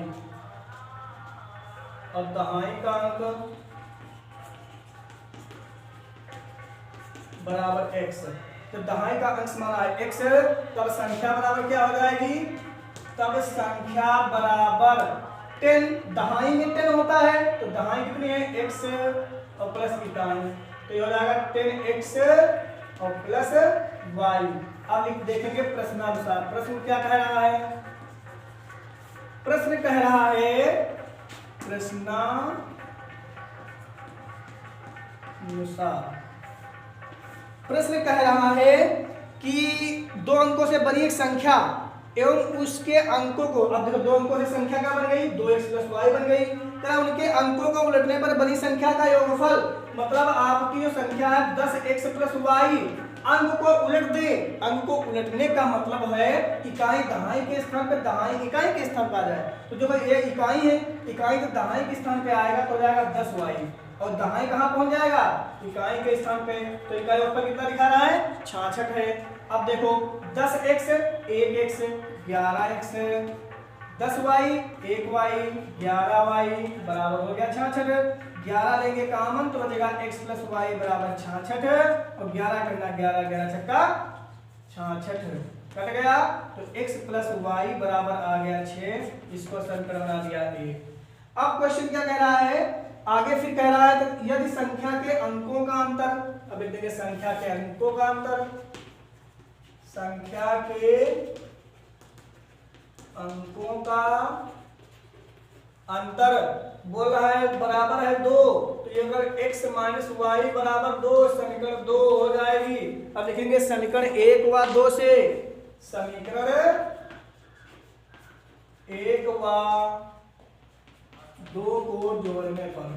और दहाई का अंक बराबर x। तो दहाई का अंक माना है x, तब संख्या बराबर क्या हो जाएगी, तब संख्या बराबर 10, दहाई में 10 होता है, तो दहाई कितनी है x और प्लस इकाई, तो ये हो जाएगा 10x और प्लस y। अब देखेंगे प्रश्नानुसार, प्रश्न क्या कह रहा है, प्रश्न कह रहा है, प्रश्नानुसार प्रश्न कह रहा है कि दो अंकों से बनी एक संख्या एवं उसके अंकों को, अब देखो दो अंकों से संख्या क्या बन गई, 2x + y बन गई, तो उनके अंकों को उलटने पर बनी संख्या का योगफल, मतलब आपकी जो संख्या है 10x + y, अंक को उलट दे, अंक को उलटने का मतलब है इकाई दहाई के स्थान पे दहाई इकाई के स्थान पर आ जाए। तो जो ये इकाई है, इकाई तो दहाई के स्थान पे आएगा तो हो जाएगा 10y, और दहाई कहाँ पहुंच जाएगा, इकाई के स्थान पे, तो इकाई ऊपर कितना दिखा रहा है, 66 है। अब देखो 10x 1x 11x, 10y 1y 11y बराबर हो गया 66, 11 लेंगे कॉमन तो बचेगा x + y बराबर 66, और 11 करना 11 11 छक्का 66 कट गया, तो x + y बराबर आ गया 6, इसको समीकरण बना दिया 1। अब क्वेश्चन क्या कह रहा है, आगे फिर कह रहा है तो यदि संख्या के अंकों का अंतर, अब देखेंगे संख्या के अंकों का अंतर, संख्या के अंकों का अंतर बोल रहा है बराबर है 2, तो ये अगर x - y बराबर 2, समीकरण 2 हो जाएगी। अब लिखेंगे समीकरण 1 व 2 से, समीकरण 1 व 2 को जोड़ने पर,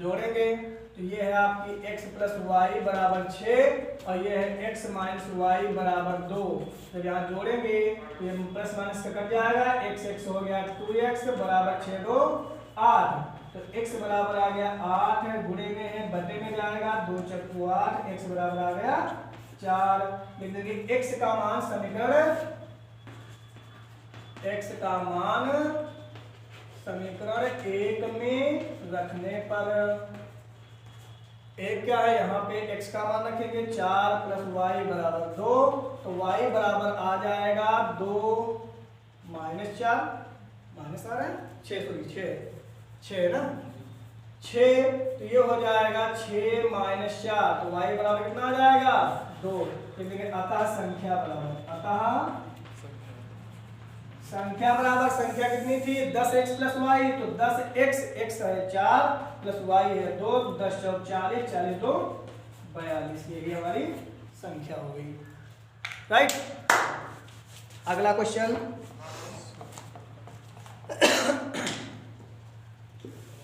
जोड़ेंगे तो ये है आपकी x + y बराबर 6 और ये है x - y बराबर 2। जब यहाँ जोड़ेंगे तो ये प्लस माइनस का कट जाएगा, x हो गया 2x बराबर 6 2 8, तो x बराबर आ गया 8, गुणे में है बटे में जाएगा 2 × 8, x बराबर आ गया 4। लिख देंगे x का मान, समीकरण x का मान समीकरण 1 में रखने पर, एक क्या है यहाँ पे x का मान रखेंगे 4 + y बराबर 2, तो y बराबर आ जाएगा 2 - 4 माइनस आ रहा है 6, सॉरी 6 ना 6, तो ये हो जाएगा 6 - 4, तो y बराबर कितना आ जाएगा 2। लिखेंगे अतः संख्या बराबर, अतः संख्या बराबर, संख्या कितनी थी 10x + y, तो 10x, x है 4 + y है 2, 10 × 40, 40 2 42, ये हमारी संख्या हो गई। राइट, अगला क्वेश्चन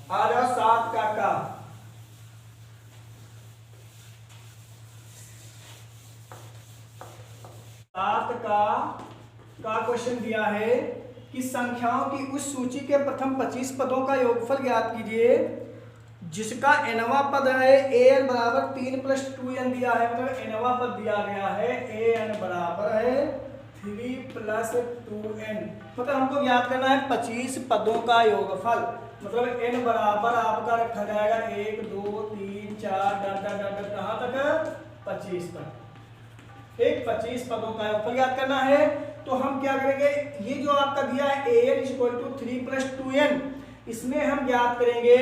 आ जाओ 7 का 7 का क्वेश्चन दिया है कि संख्याओं की उस सूची के प्रथम 25 पदों का योगफल ज्ञात कीजिए जिसका nवां पद है an बराबर 3 + 2n दिया है, मतलब nवां पद दिया गया है an बराबर है 3 + 2n, मतलब हमको ज्ञात करना है 25 पदों का योगफल। मतलब n बराबर आपका रखा जाएगा 1 2 3 4 कहाँ तक 25 तक। ठीक, 25 पदों का योगफल ज्ञात करना है। तो हम क्या करेंगे, ये जो आपका दिया है an = 3 + 2n, इसमें हम ज्ञात करेंगे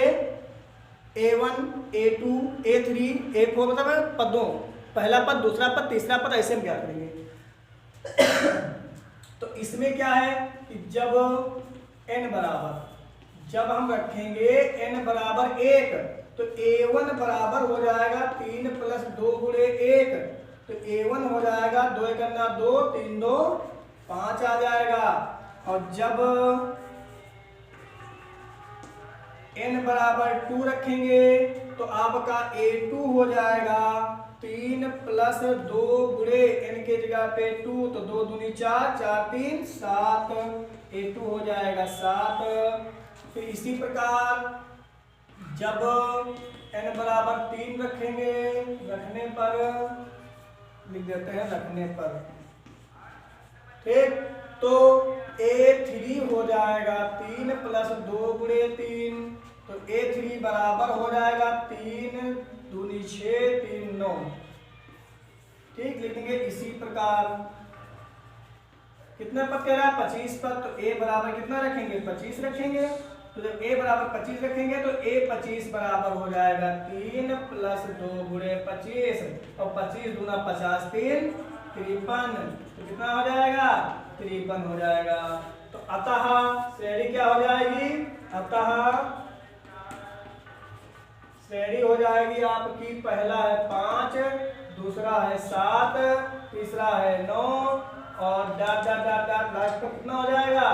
a1 a2 a3 a4, मतलब पदों, पहला पद दूसरा पद तीसरा पद, ऐसे हम क्या करेंगे। तो इसमें क्या है कि जब हम रखेंगे n बराबर 1 तो a1 बराबर हो जाएगा 3 + 2 × 1, तो a1 हो जाएगा 2 × 2 3 2 5 आ जाएगा। और जब n बराबर 2 रखेंगे तो आपका a2 हो जाएगा 3 + 2 × n के जगह पे 2, तो 2 दूनी 4 4 3 7, a2 हो जाएगा 7। फिर इसी प्रकार जब n बराबर 3 रखेंगे, रखने पर लिख देते हैं, रखने पर, ठीक, तो a3 हो जाएगा 3 + 2 × 3, तो a3 बराबर हो जाएगा 3 दूनी 6 3 9, ठीक, लिखेंगे। इसी प्रकार कितने पद कह रहा है 25 पद, तो a बराबर कितना रखेंगे 25 रखेंगे, तो जब a बराबर 25 रखेंगे तो a 25 बराबर हो जाएगा 3 + 2 × 25, और 25 दूना 50 3 53, तो कितना हो जाएगा 53 हो जाएगा। तो अतः श्रेणी क्या हो जाएगी, अतः श्रेणी हो जाएगी आपकी, पहला है 5, दूसरा है 7, तीसरा है 9, और dot dot dot dot last पर कितना हो जाएगा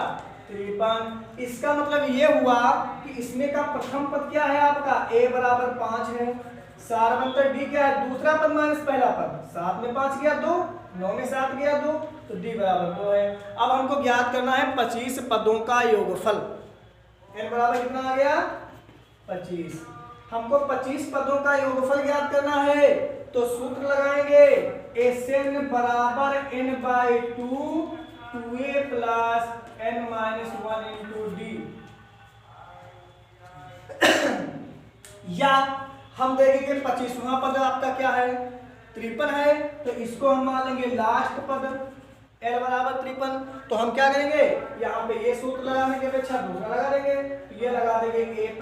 53। इसका मतलब ये हुआ कि इसमें का प्रथम पद क्या है आपका a बराबर 5 है, सारवंतर d क्या है दूसरा पद माइनस पहला पद, 7 में 5 गया 2, 9 में 7 गया 2, तो d बराबर 2 है। अब हमको ज्ञात करना है 25 पदों का योगफल। n बराबर कितना आ गया 25, हमको 25 पदों का योगफल ज्ञात करना है, तो सूत्र लगाएंगे Sn बराबर n/2 2a + n - 1 × d, या हम देखेंगे 25वां पद आपका क्या है 53 है, तो इसको हम मान लेंगे लास्ट पद l बराबर 53, तो हम क्या करेंगे यहाँ पे ये सूत्र लगाने के अपेक्षा दूसरा लगा देंगे, तो ये लगा देंगे a +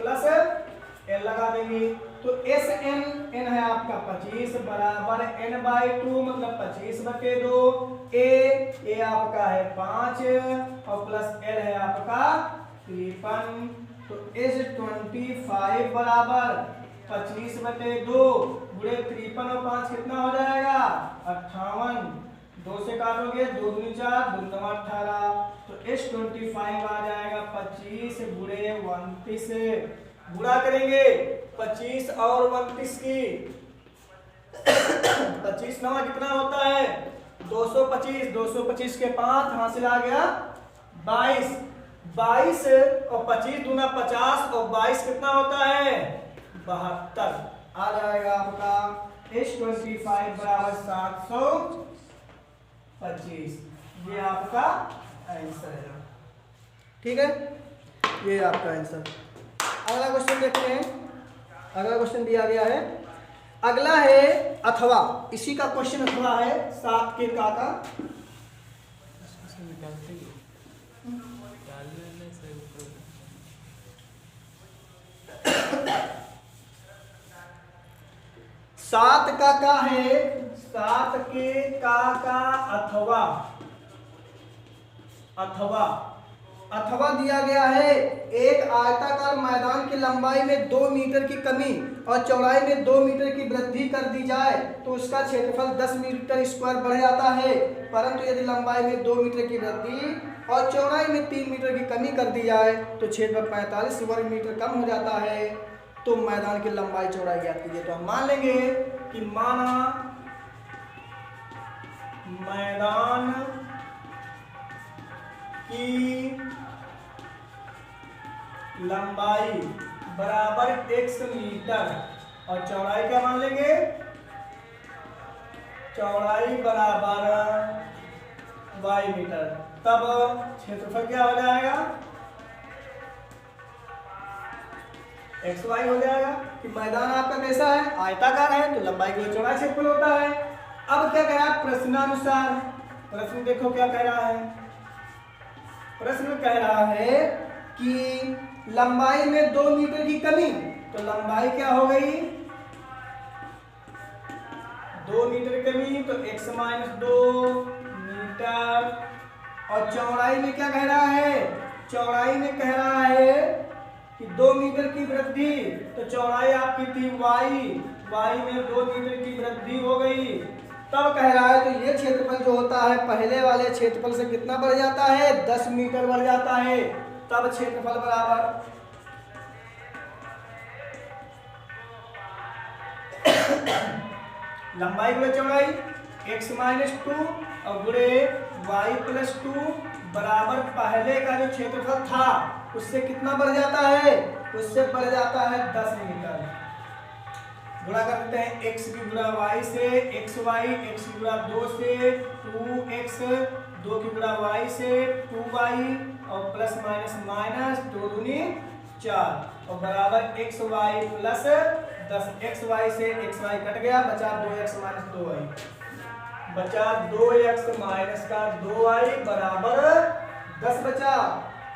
l लगा देंगे, तो Sn n है आपका 25 बराबर n/2, मतलब 25/2, a आपका है 5 और प्लस l है आपका 53, तो S25 बराबर 25/2 × 53 और 5 कितना हो जाएगा 58, 2 से काटोगे 2 दूनी 4 2 9 18, तो S25 आ जाएगा 25 × 29, गुणा करेंगे 25 और 29 की 25 9 कितना होता है 225, 225 के 5 हासिल आ गया 22, 22 और 25 दूना 50 और 22 कितना होता है 72, आ जाएगा आपका S25 बराबर 725, ये आपका आंसर है। ठीक है, ये आपका आंसर। अगला क्वेश्चन देखते हैं, अगला क्वेश्चन दिया गया है, अगला है अथवा, इसी का क्वेश्चन अथवा है 7 के का 7 का है 7 के का अथवा, अथवा दिया गया है एक आयताकार मैदान की लंबाई में 2 मीटर की कमी और चौड़ाई में 2 मीटर की वृद्धि कर दी जाए तो उसका क्षेत्रफल 10 मीटर स्क्वायर बढ़ जाता है, परंतु यदि लंबाई में 2 मीटर की वृद्धि और चौड़ाई में 3 मीटर की कमी कर दी जाए तो क्षेत्रफल 45 वर्ग मीटर कम हो जाता है। तो मैदान की लंबाई चौड़ाई ज्ञात कीजिए। तो हम मान लेंगे कि माना मैदान की लंबाई बराबर x मीटर और चौड़ाई क्या मान लेंगे, चौड़ाई बराबर y मीटर। तब क्षेत्रफल क्या हो जाएगा, xy हो जाएगा कि मैदान आपका कैसा है, आयताकार है, तो लंबाई की चौड़ाई क्षेत्रफल होता है। अब क्या कह रहा है प्रश्नानुसार, प्रश्न देखो क्या कह रहा है। प्रश्न कह रहा है कि लंबाई में 2 मीटर की कमी, तो लंबाई क्या हो गई 2 मीटर कमी, तो x - 2 मीटर। और चौड़ाई में क्या कह रहा है, चौड़ाई में कह रहा है कि 2 मीटर की वृद्धि, तो चौड़ाई आपकी थी y में 2 मीटर की वृद्धि हो गई। तब कह रहा है तो ये क्षेत्रफल जो होता है पहले वाले क्षेत्रफल से कितना बढ़ जाता है, 10 मीटर बढ़ जाता है। तब क्षेत्रफल बराबर लंबाई गुणे चौड़ाई x - 2 और गुणे y + 2 बराबर पहले का जो क्षेत्रफल था उससे कितना बढ़ जाता है, उससे बढ़ जाता है 10 मीटर। गुणा करते हैं x की गुणा y से xy, x की गुणा 2 से 2x, 2 की गुणा y से 2y और प्लस माइनस 2 दूनी 4 और बराबर xy प्लस 10। xy से xy कट गया, बचा 2x - 2y, बचा 2x - का 2y बराबर 10 बचा।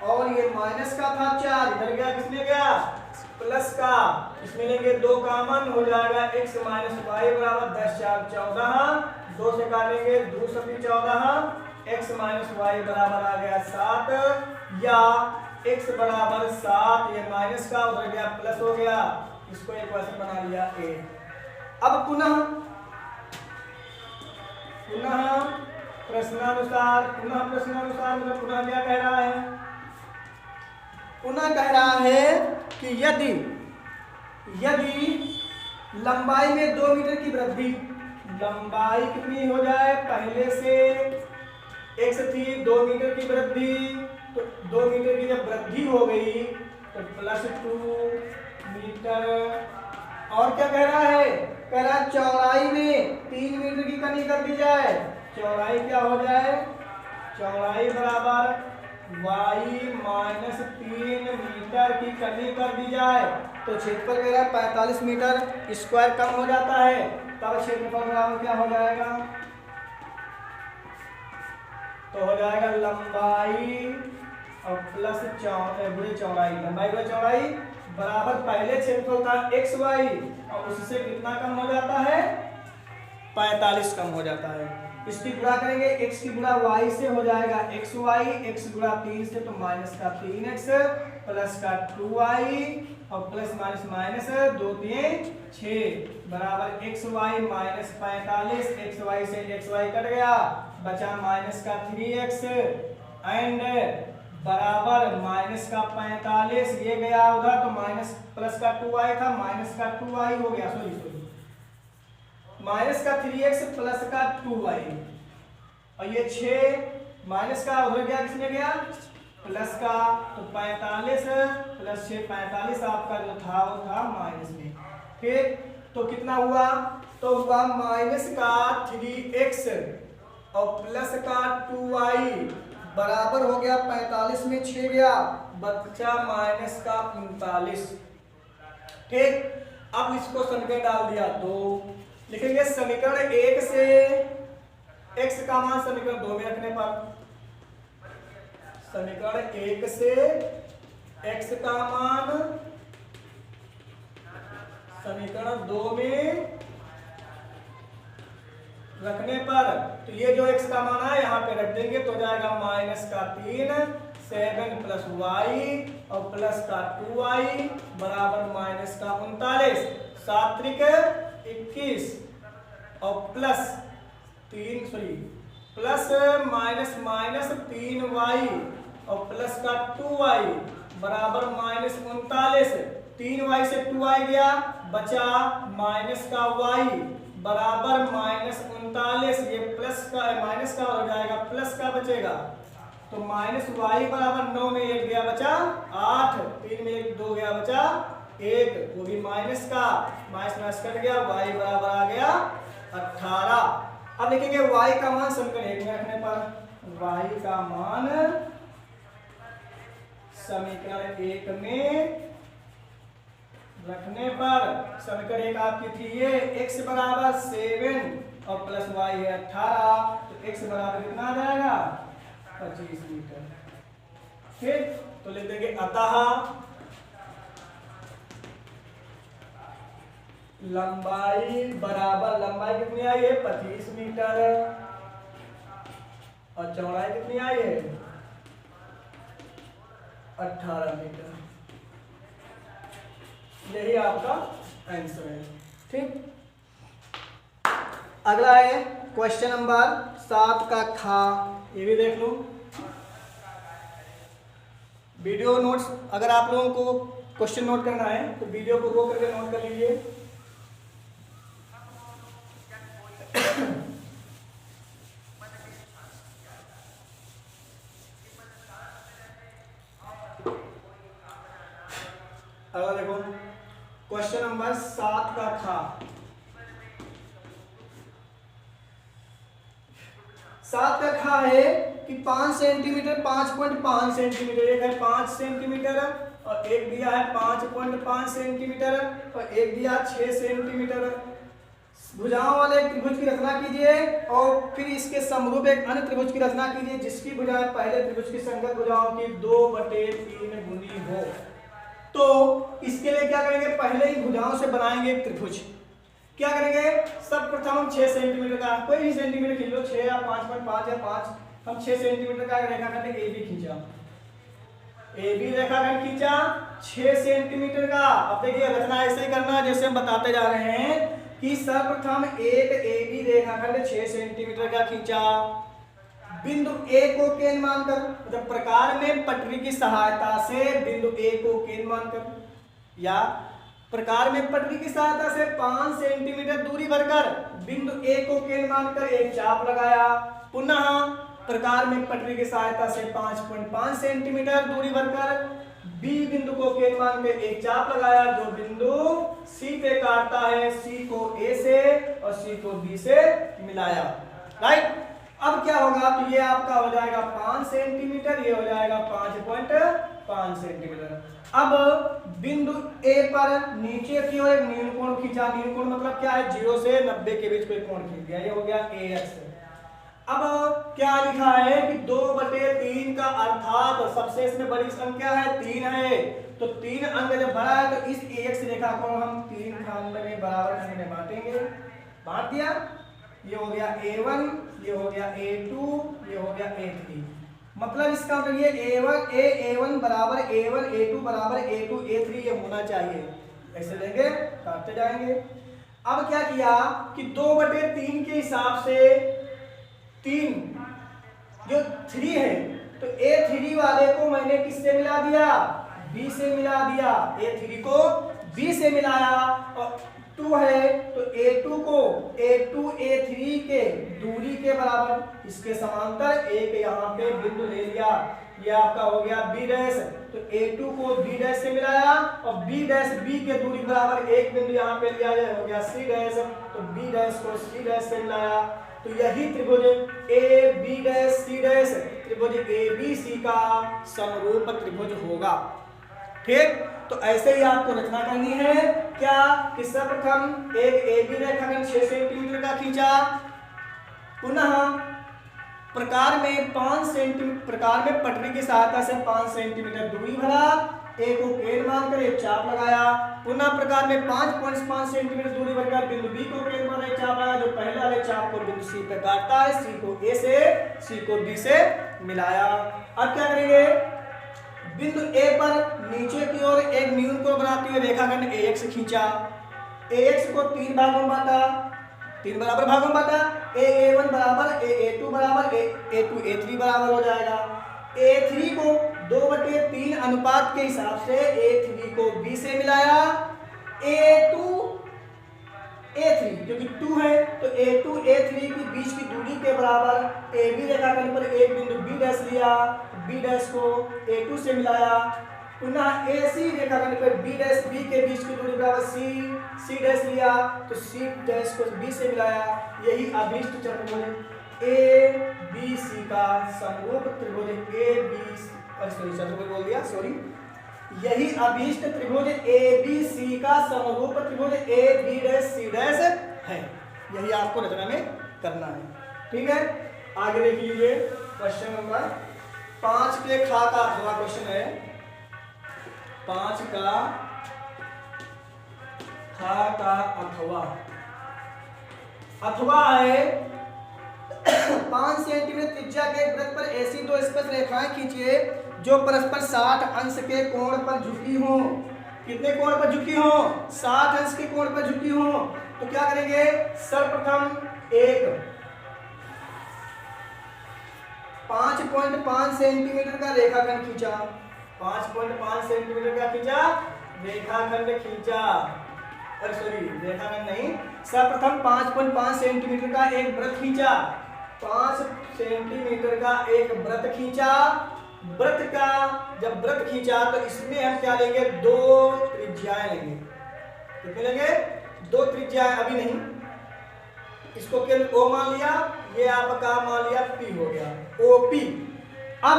और ये माइनस का था 4, इधर गया किसमें गया प्लस का, इसमें लेंगे 2 कामन हो जाएगा x - y बराबर 10 × 4 = 14, 2 से काटेंगे 2 × 7 = 14, x - y बराबर आ गया 7 या x बराबर 7, ये माइनस का उधर गया प्लस हो गया, इसको एक क्वेश्चन बना लिया a। अब पुनः प्रश्नानुसार मतलब पुनः क्या कह रहा है, पुनः कह रहा है कि यदि लंबाई में 2 मीटर की वृद्धि, लंबाई कितनी हो जाए, पहले से x थी 2 मीटर की वृद्धि, तो 2 मीटर की जब वृद्धि हो गई तो +2 मीटर। और क्या कह रहा है, कह रहा है चौड़ाई में 3 मीटर की कमी कर दी जाए, चौड़ाई क्या हो जाए, चौड़ाई बराबर y - 3 मीटर की कमी कर दी जाए तो क्षेत्रफल मेरा 45 मीटर स्क्वायर कम हो जाता है। तब क्षेत्रफल बराबर क्या हो जाएगा, तो हो जाएगा लंबाई और प्लस चौड़ाई, लंबाई गुणे चौड़ाई बराबर पहले क्षेत्रफल था xy और उससे कितना कम हो जाता है 45 कम हो जाता है। इसकी गुणा करेंगे x की गुणा y से हो जाएगा xy, x गुणा 3 से तो माइनस का 3x प्लस का 2y और प्लस माइनस 2 3 6 बराबर xy - 45, xy से xy कट गया, बचा माइनस का 3x एंड बराबर माइनस का 45, ये गया उधर तो माइनस प्लस का 2y था, माइनस का 2y हो गया, सॉरी माइनस का 3x प्लस का 2y और ये 6 माइनस का उधर गया, किसमें गया प्लस का, तो 45 प्लस 6 45 आपका जो था वो था माइनस में। फिर तो कितना हुआ, तो हुआ माइनस का 3x और प्लस का 2y बराबर हो गया 45 में 6 गया, बचा माइनस का 39। ठीक, अब इसको समीकरण डाल दिया तो लिखेंगे समीकरण 1 से x का मान समीकरण 2 में रखने पर, समीकरण 1 से x का मान समीकरण 2 में रखने पर, तो ये जो x का मान है यहाँ पे रख देंगे तो जाएगा माइनस का 3 7 प्लस y और प्लस का 2y बराबर माइनस का 39 7 × 21 और plus 3 plus minus minus 3y और प्लस का 2y बराबर माइनस 39। 3y से 2y गया, बचा माइनस का y बराबर माइनस 39। ये प्लस का माइनस का हो जाएगा, प्लस का बचेगा, तो माइनस y बराबर 9 में 1 गया बचा 8, 3 में 1 2 गया बचा 1, वो भी माइनस का, माइनस माइनस कट गया, y बराबर आ गया 18। अब लिखेंगे y का मान समीकरण 1 में रखने पर, y का मान समीकरण 1 में रखने पर, समीकरण 1 आपकी थी ये x बराबर 7 और प्लस y है 18, तो x बराबर कितना आ जाएगा 25 मीटर। ठीक, तो लिख देंगे अतः लंबाई बराबर, लंबाई कितनी आई है 25 मीटर और चौड़ाई कितनी आई है 18 मीटर। यही आपका आंसर है। ठीक, अगला है क्वेश्चन नंबर 7 का खा, ये भी देख लो। वीडियो नोट्स अगर आप लोगों को क्वेश्चन नोट करना है तो वीडियो को रोक करके नोट कर लीजिए। अगर देखो क्वेश्चन नंबर 7 का था, 7 का खा है कि 5 सेंटीमीटर 5.5 सेंटीमीटर, एक है 5 सेंटीमीटर और एक दिया है 5.5 सेंटीमीटर और एक दिया 6 सेंटीमीटर। भुजाओं वाले एक त्रिभुज की रचना कीजिए और फिर इसके समरूप एक अन्य त्रिभुज की रचना कीजिए जिसकी भुजाएं पहले त्रिभुज की संगत भुजाओं की 2/3 गुनी हो। तो इसके लिए क्या करेंगे, पहले ही भुजाओं से बनाएंगे एक त्रिभुज। क्या करेंगे, सर्वप्रथम हम 6 सेंटीमीटर का, कोई भी सेंटीमीटर खींच लो, 6 या 5.5 या 5, हम 6 सेंटीमीटर का रेखाखंड AB खींचा, AB रेखाखंड खींचा 6 सेंटीमीटर का। अब देखिए रचना ऐसे ही करना है जैसे हम बताते जा रहे हैं कि सर्वप्रथम एक AB रेखाखंड 6 सेंटीमीटर का खींचा, बिंदु A को केंद्र मानकर, मतलब प्रकार में पटरी की सहायता से बिंदु A को केंद्र मानकर, या प्रकार में पटरी की सहायता से 5 सेंटीमीटर दूरी भरकर बिंदु A को केंद्र मानकर एक चाप लगाया। पुनः प्रकार में पटरी की सहायता से 5.5 सेंटीमीटर दूरी भरकर B बिंदु को केंद्र मानकर एक चाप लगाया जो बिंदु C पे काटता है, C को A से और C को B से मिलाया। राइट, अब क्या होगा, तो ये आपका हो जाएगा 5 सेंटीमीटर, ये हो जाएगा 5.5 सेंटीमीटर। अब बिंदु A पर नीचे की ओर एक न्यून कोण खींचा, न्यून कोण मतलब क्या है, 0 से 90 के बीच कोई कोण खींच दिया, ये हो गया AX। अब क्या लिखा है कि 2/3 का अर्थात सबसे इसमें बड़ी संख्या है 3 है, तो 3 अंक जब बड़ा है तो इस AX रेखा को हम 3 खंड में बराबर खंड में बांटेंगे। बांट दिया, ये हो गया A1, ये हो गया A2, ये हो गया A3। मतलब इसका मतलब ये A1 बराबर A1, A2 बराबर A2, A3 ये होना चाहिए। ऐसे लेंगे, काटते जाएंगे। अब क्या किया कि 2/3 के हिसाब से 3 जो 3 है तो A3 वाले को मैंने किससे मिला दिया, B से मिला दिया। A3 को B से मिलाया और 2 है तो A2 को A2 A3 के दूरी के बराबर इसके समांतर एक यहाँ पे बिंदु ले लिया, ये आपका हो गया B डैश। तो A2 को B डैश से मिलाया और B डैश B के दूरी बराबर एक बिंदु यहाँ पे लिया जाए, हो गया C डैश। तो B डैश को C डैश से मिलाया, तो यही त्रिभुज AB डैश C डैश त्रिभुज ABC का समरूप त्रिभुज होगा। ठीक, तो ऐसे ही आपको रचना करनी है। क्या कि सर्वप्रथम एक AB रेखाखंड 6 सेंटीमीटर का खींचा, पुनः प्रकार में 5 सेंटीमीटर, प्रकार में पटरी की सहायता से 5 सेंटीमीटर दूरी भरा, A को केंद्र मानकर एक चाप लगाया, पुनः प्रकार में 5.5 सेंटीमीटर दूरी भरकर बिंदु B को केंद्र मानकर एक चाप लगाया जो पहले वाले चाप को बिंदु C पे काटता है, C को A से C को B से मिलाया। अब क्या करेंगे, बिंदु A पर नीचे की ओर एक न्यून कोण बनाते हुए रेखाखंड AX खींचा, AX को 3 भागों में बांटा, 3 बराबर भागों में बांटा, a1 बराबर a2 बराबर a2 a3 बराबर हो जाएगा। a3 को 2/3 अनुपात के हिसाब से a3 को b से मिलाया, a2 a3 क्योंकि 2 है तो a2 a3 की बीच की दूरी के बराबर ab रेखाखंड पर एक बिंदु b डैश लिया, b डैश को a2 से मिलाया, पुनः ac रेखाखंड पर b डैश b के बीच की दूरी बराबर c डैश लिया तो c डैश को b से मिलाया। यही अभीष्ट चतुर्भुज abc का समरूप त्रिभुज चतुर्भुज बोल दिया सॉरी, यही अभीष्ट त्रिभुज ABC का समरूप त्रिभुज AB'C' है। यही आपको रचना में करना है। ठीक है, आगे देख लीजिए क्वेश्चन नंबर 5 के खा का अथवा क्वेश्चन है। 5 का खा का अथवा है 5 सेंटीमीटर त्रिज्या के वृत्त पर ऐसी दो स्पर्श रेखाएं खींचिए जो परस्पर 60 अंश के कोण पर झुकी हो। कितने कोण पर झुकी हो? 60 अंश के कोण पर झुकी हो। तो क्या करेंगे, सर्वप्रथम एक 5.5 सेंटीमीटर का रेखाखंड खींचा, 5.5 सेंटीमीटर का खींचा रेखाखंड खींचा, सॉरी रेखाखंड नहीं, सर्वप्रथम 5.5 सेंटीमीटर का एक वृत्त खींचा, 5 सेंटीमीटर का एक वृत्त खींचा। वृत्त का जब वृत्त खींचा तो इसमें हम क्या लेंगे, 2 त्रिज्याएं लेंगे। कितने लेंगे? 2 त्रिज्याएं, अभी नहीं, इसको केवल O मान लिया, ये आपका मान लिया P हो गया, OP। अब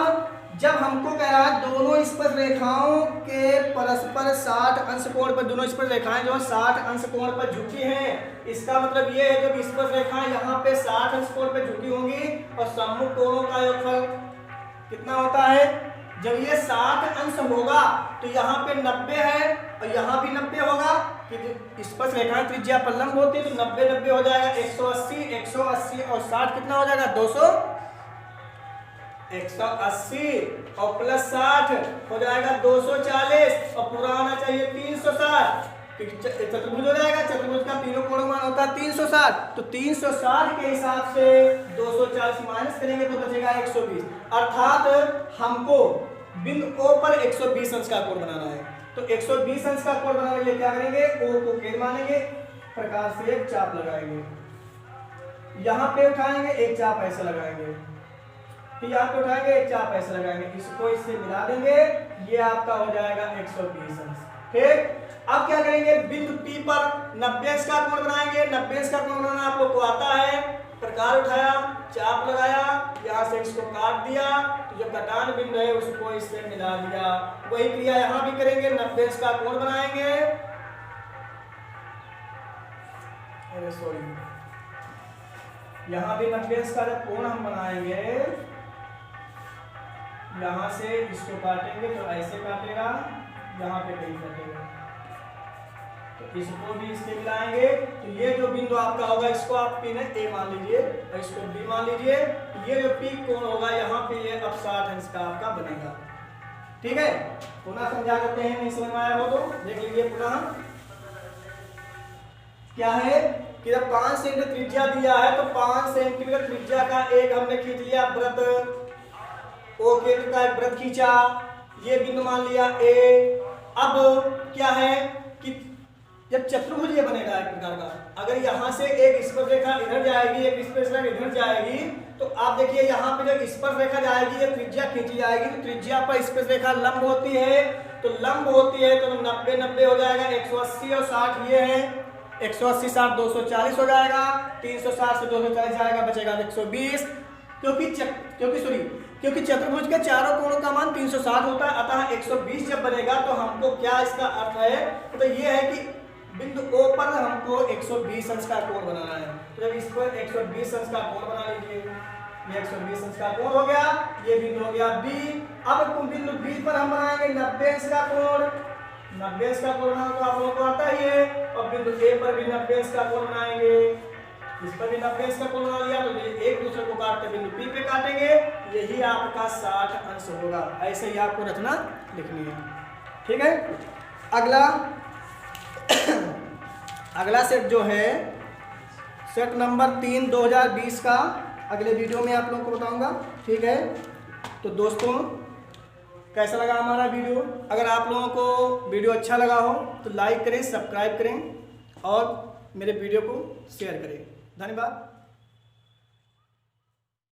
जब हमको कह रहा है दोनों स्पर्श रेखाओं के परस्पर 60 अंश कोण पर, दोनों स्पर्श रेखाएं जो 60 अंश कोण पर झुकी हैं, इसका मतलब ये है जब स्पर्श रेखाएं यहाँ पे 60 अंश कोण पर झुकी होंगी और सम्मुख कोणों का योगफल कितना होता है, जब ये 60 अंश होगा तो यहाँ पे 90 है और यहाँ भी 90 होगा, कि स्पर्श रेखाएं त्रिज्या पर लंब होती है तो 90 हो जाएगा, 180 और 60 कितना हो जाएगा, 200, 180 और प्लस 60 हो जाएगा 240 और पूरा आना चाहिए 360, चतुर्भुज हो जाएगा। चतुर्भुज का तीनों कोण मान होता है 360, तो 360 के हिसाब से 240 माइनस करेंगे तो बचेगा 120, अर्थात हमको बिंदु O पर 120 अंश का कोण बनाना है। तो 120 अंश का कोण बनाने के लिए क्या करेंगे, O को केंद्र मानेंगे, प्रकार से एक चाप लगाएंगे, यहाँ पे उठाएंगे एक चाप ऐसे लगाएंगे, फिर यहाँ पे उठाएंगे एक चाप ऐसे लगाएंगे, इसको इससे मिला देंगे, ये आपका हो जाएगा 120 अंश। ठीक, अब क्या करेंगे, बिंदु P पर 90 अंश का कोण बनाएंगे। 90 अंश का कोण बनाना आप लोग को आता है, प्रकार उठाया, चाप लगाया, यहाँ से इसको काट दिया, तो जो कटान बिंदु है उसको इससे मिला दिया। वही क्रिया यहाँ भी करेंगे, 90 अंश का कोण बनाएंगे, अरे सॉरी, यहाँ भी 90 अंश का जब कोण हम बनाएंगे, यहाँ से इसको काटेंगे तो ऐसे काटेगा, यहाँ पे कहीं काटेगा, तो इसको भी इससे मिलाएंगे, तो ये जो बिंदु आपका होगा इसको आप P ने A मान लीजिए और इसको B मान लीजिए, ये जो P कोण होगा यहाँ पे ये अब 60 अंश का आपका बनेगा। ठीक है, पुनः समझा देते हैं, नहीं समझ में आया हो तो देख लीजिए पुनः। क्या है कि जब 5 सेंटीमीटर त्रिज्या दिया है तो 5 सेंटीमीटर त्रिज्या का एक हमने खींच लिया वृत्त, O केंद्र का एक वृत्त खींचा, ये बिंदु मान लिया A। अब क्या है कि जब चतुर्भुज ये बनेगा एक प्रकार का, अगर यहाँ से एक स्पर्श रेखा इधर जाएगी, एक स्पर्श रेखा इधर जाएगी, तो आप देखिए यहाँ पे जब स्पर्श रेखा जाएगी, ये त्रिज्या खींची जाएगी, तो त्रिज्या पर स्पर्श रेखा लंब होती है, तो लंब होती है तो 90 हो जाएगा, 180 और 60 ये है, 180 60 240 हो जाएगा, 360 से 240 जाएगा, बचेगा 120, क्योंकि चतुर्भुज के चारों कोणों का मान 360 होता है, अतः 120 जब बनेगा तो हमको क्या इसका अर्थ है, तो ये है कि बिंदु O पर हमको 120 अंश का कोण बनाना है। तो जब इस पर 120 अंश का कोण बना लीजिए, ये 120 अंश का कोण हो गया, ये बिंदु हो गया B। अब बिंदु B पर हम बनाएंगे 90 अंश का कोण, 90 अंश का कोण तो आप लोगों को आता ही है, और बिंदु A पर भी 90 अंश का कोण बनाएंगे, इस पर भी 90 अंश का कोण बना लिया, तो ये एक दूसरे को काटते बिंदु P पे काटेंगे, यही आपका 60 अंश होगा। ऐसे ही आपको रचना लिखनी है। ठीक है, अगला सेट जो है सेट नंबर 3 2020 का अगले वीडियो में आप लोगों को बताऊंगा। ठीक है, तो दोस्तों कैसा लगा हमारा वीडियो? अगर आप लोगों को वीडियो अच्छा लगा हो तो लाइक करें, सब्सक्राइब करें और मेरे वीडियो को शेयर करें। धन्यवाद।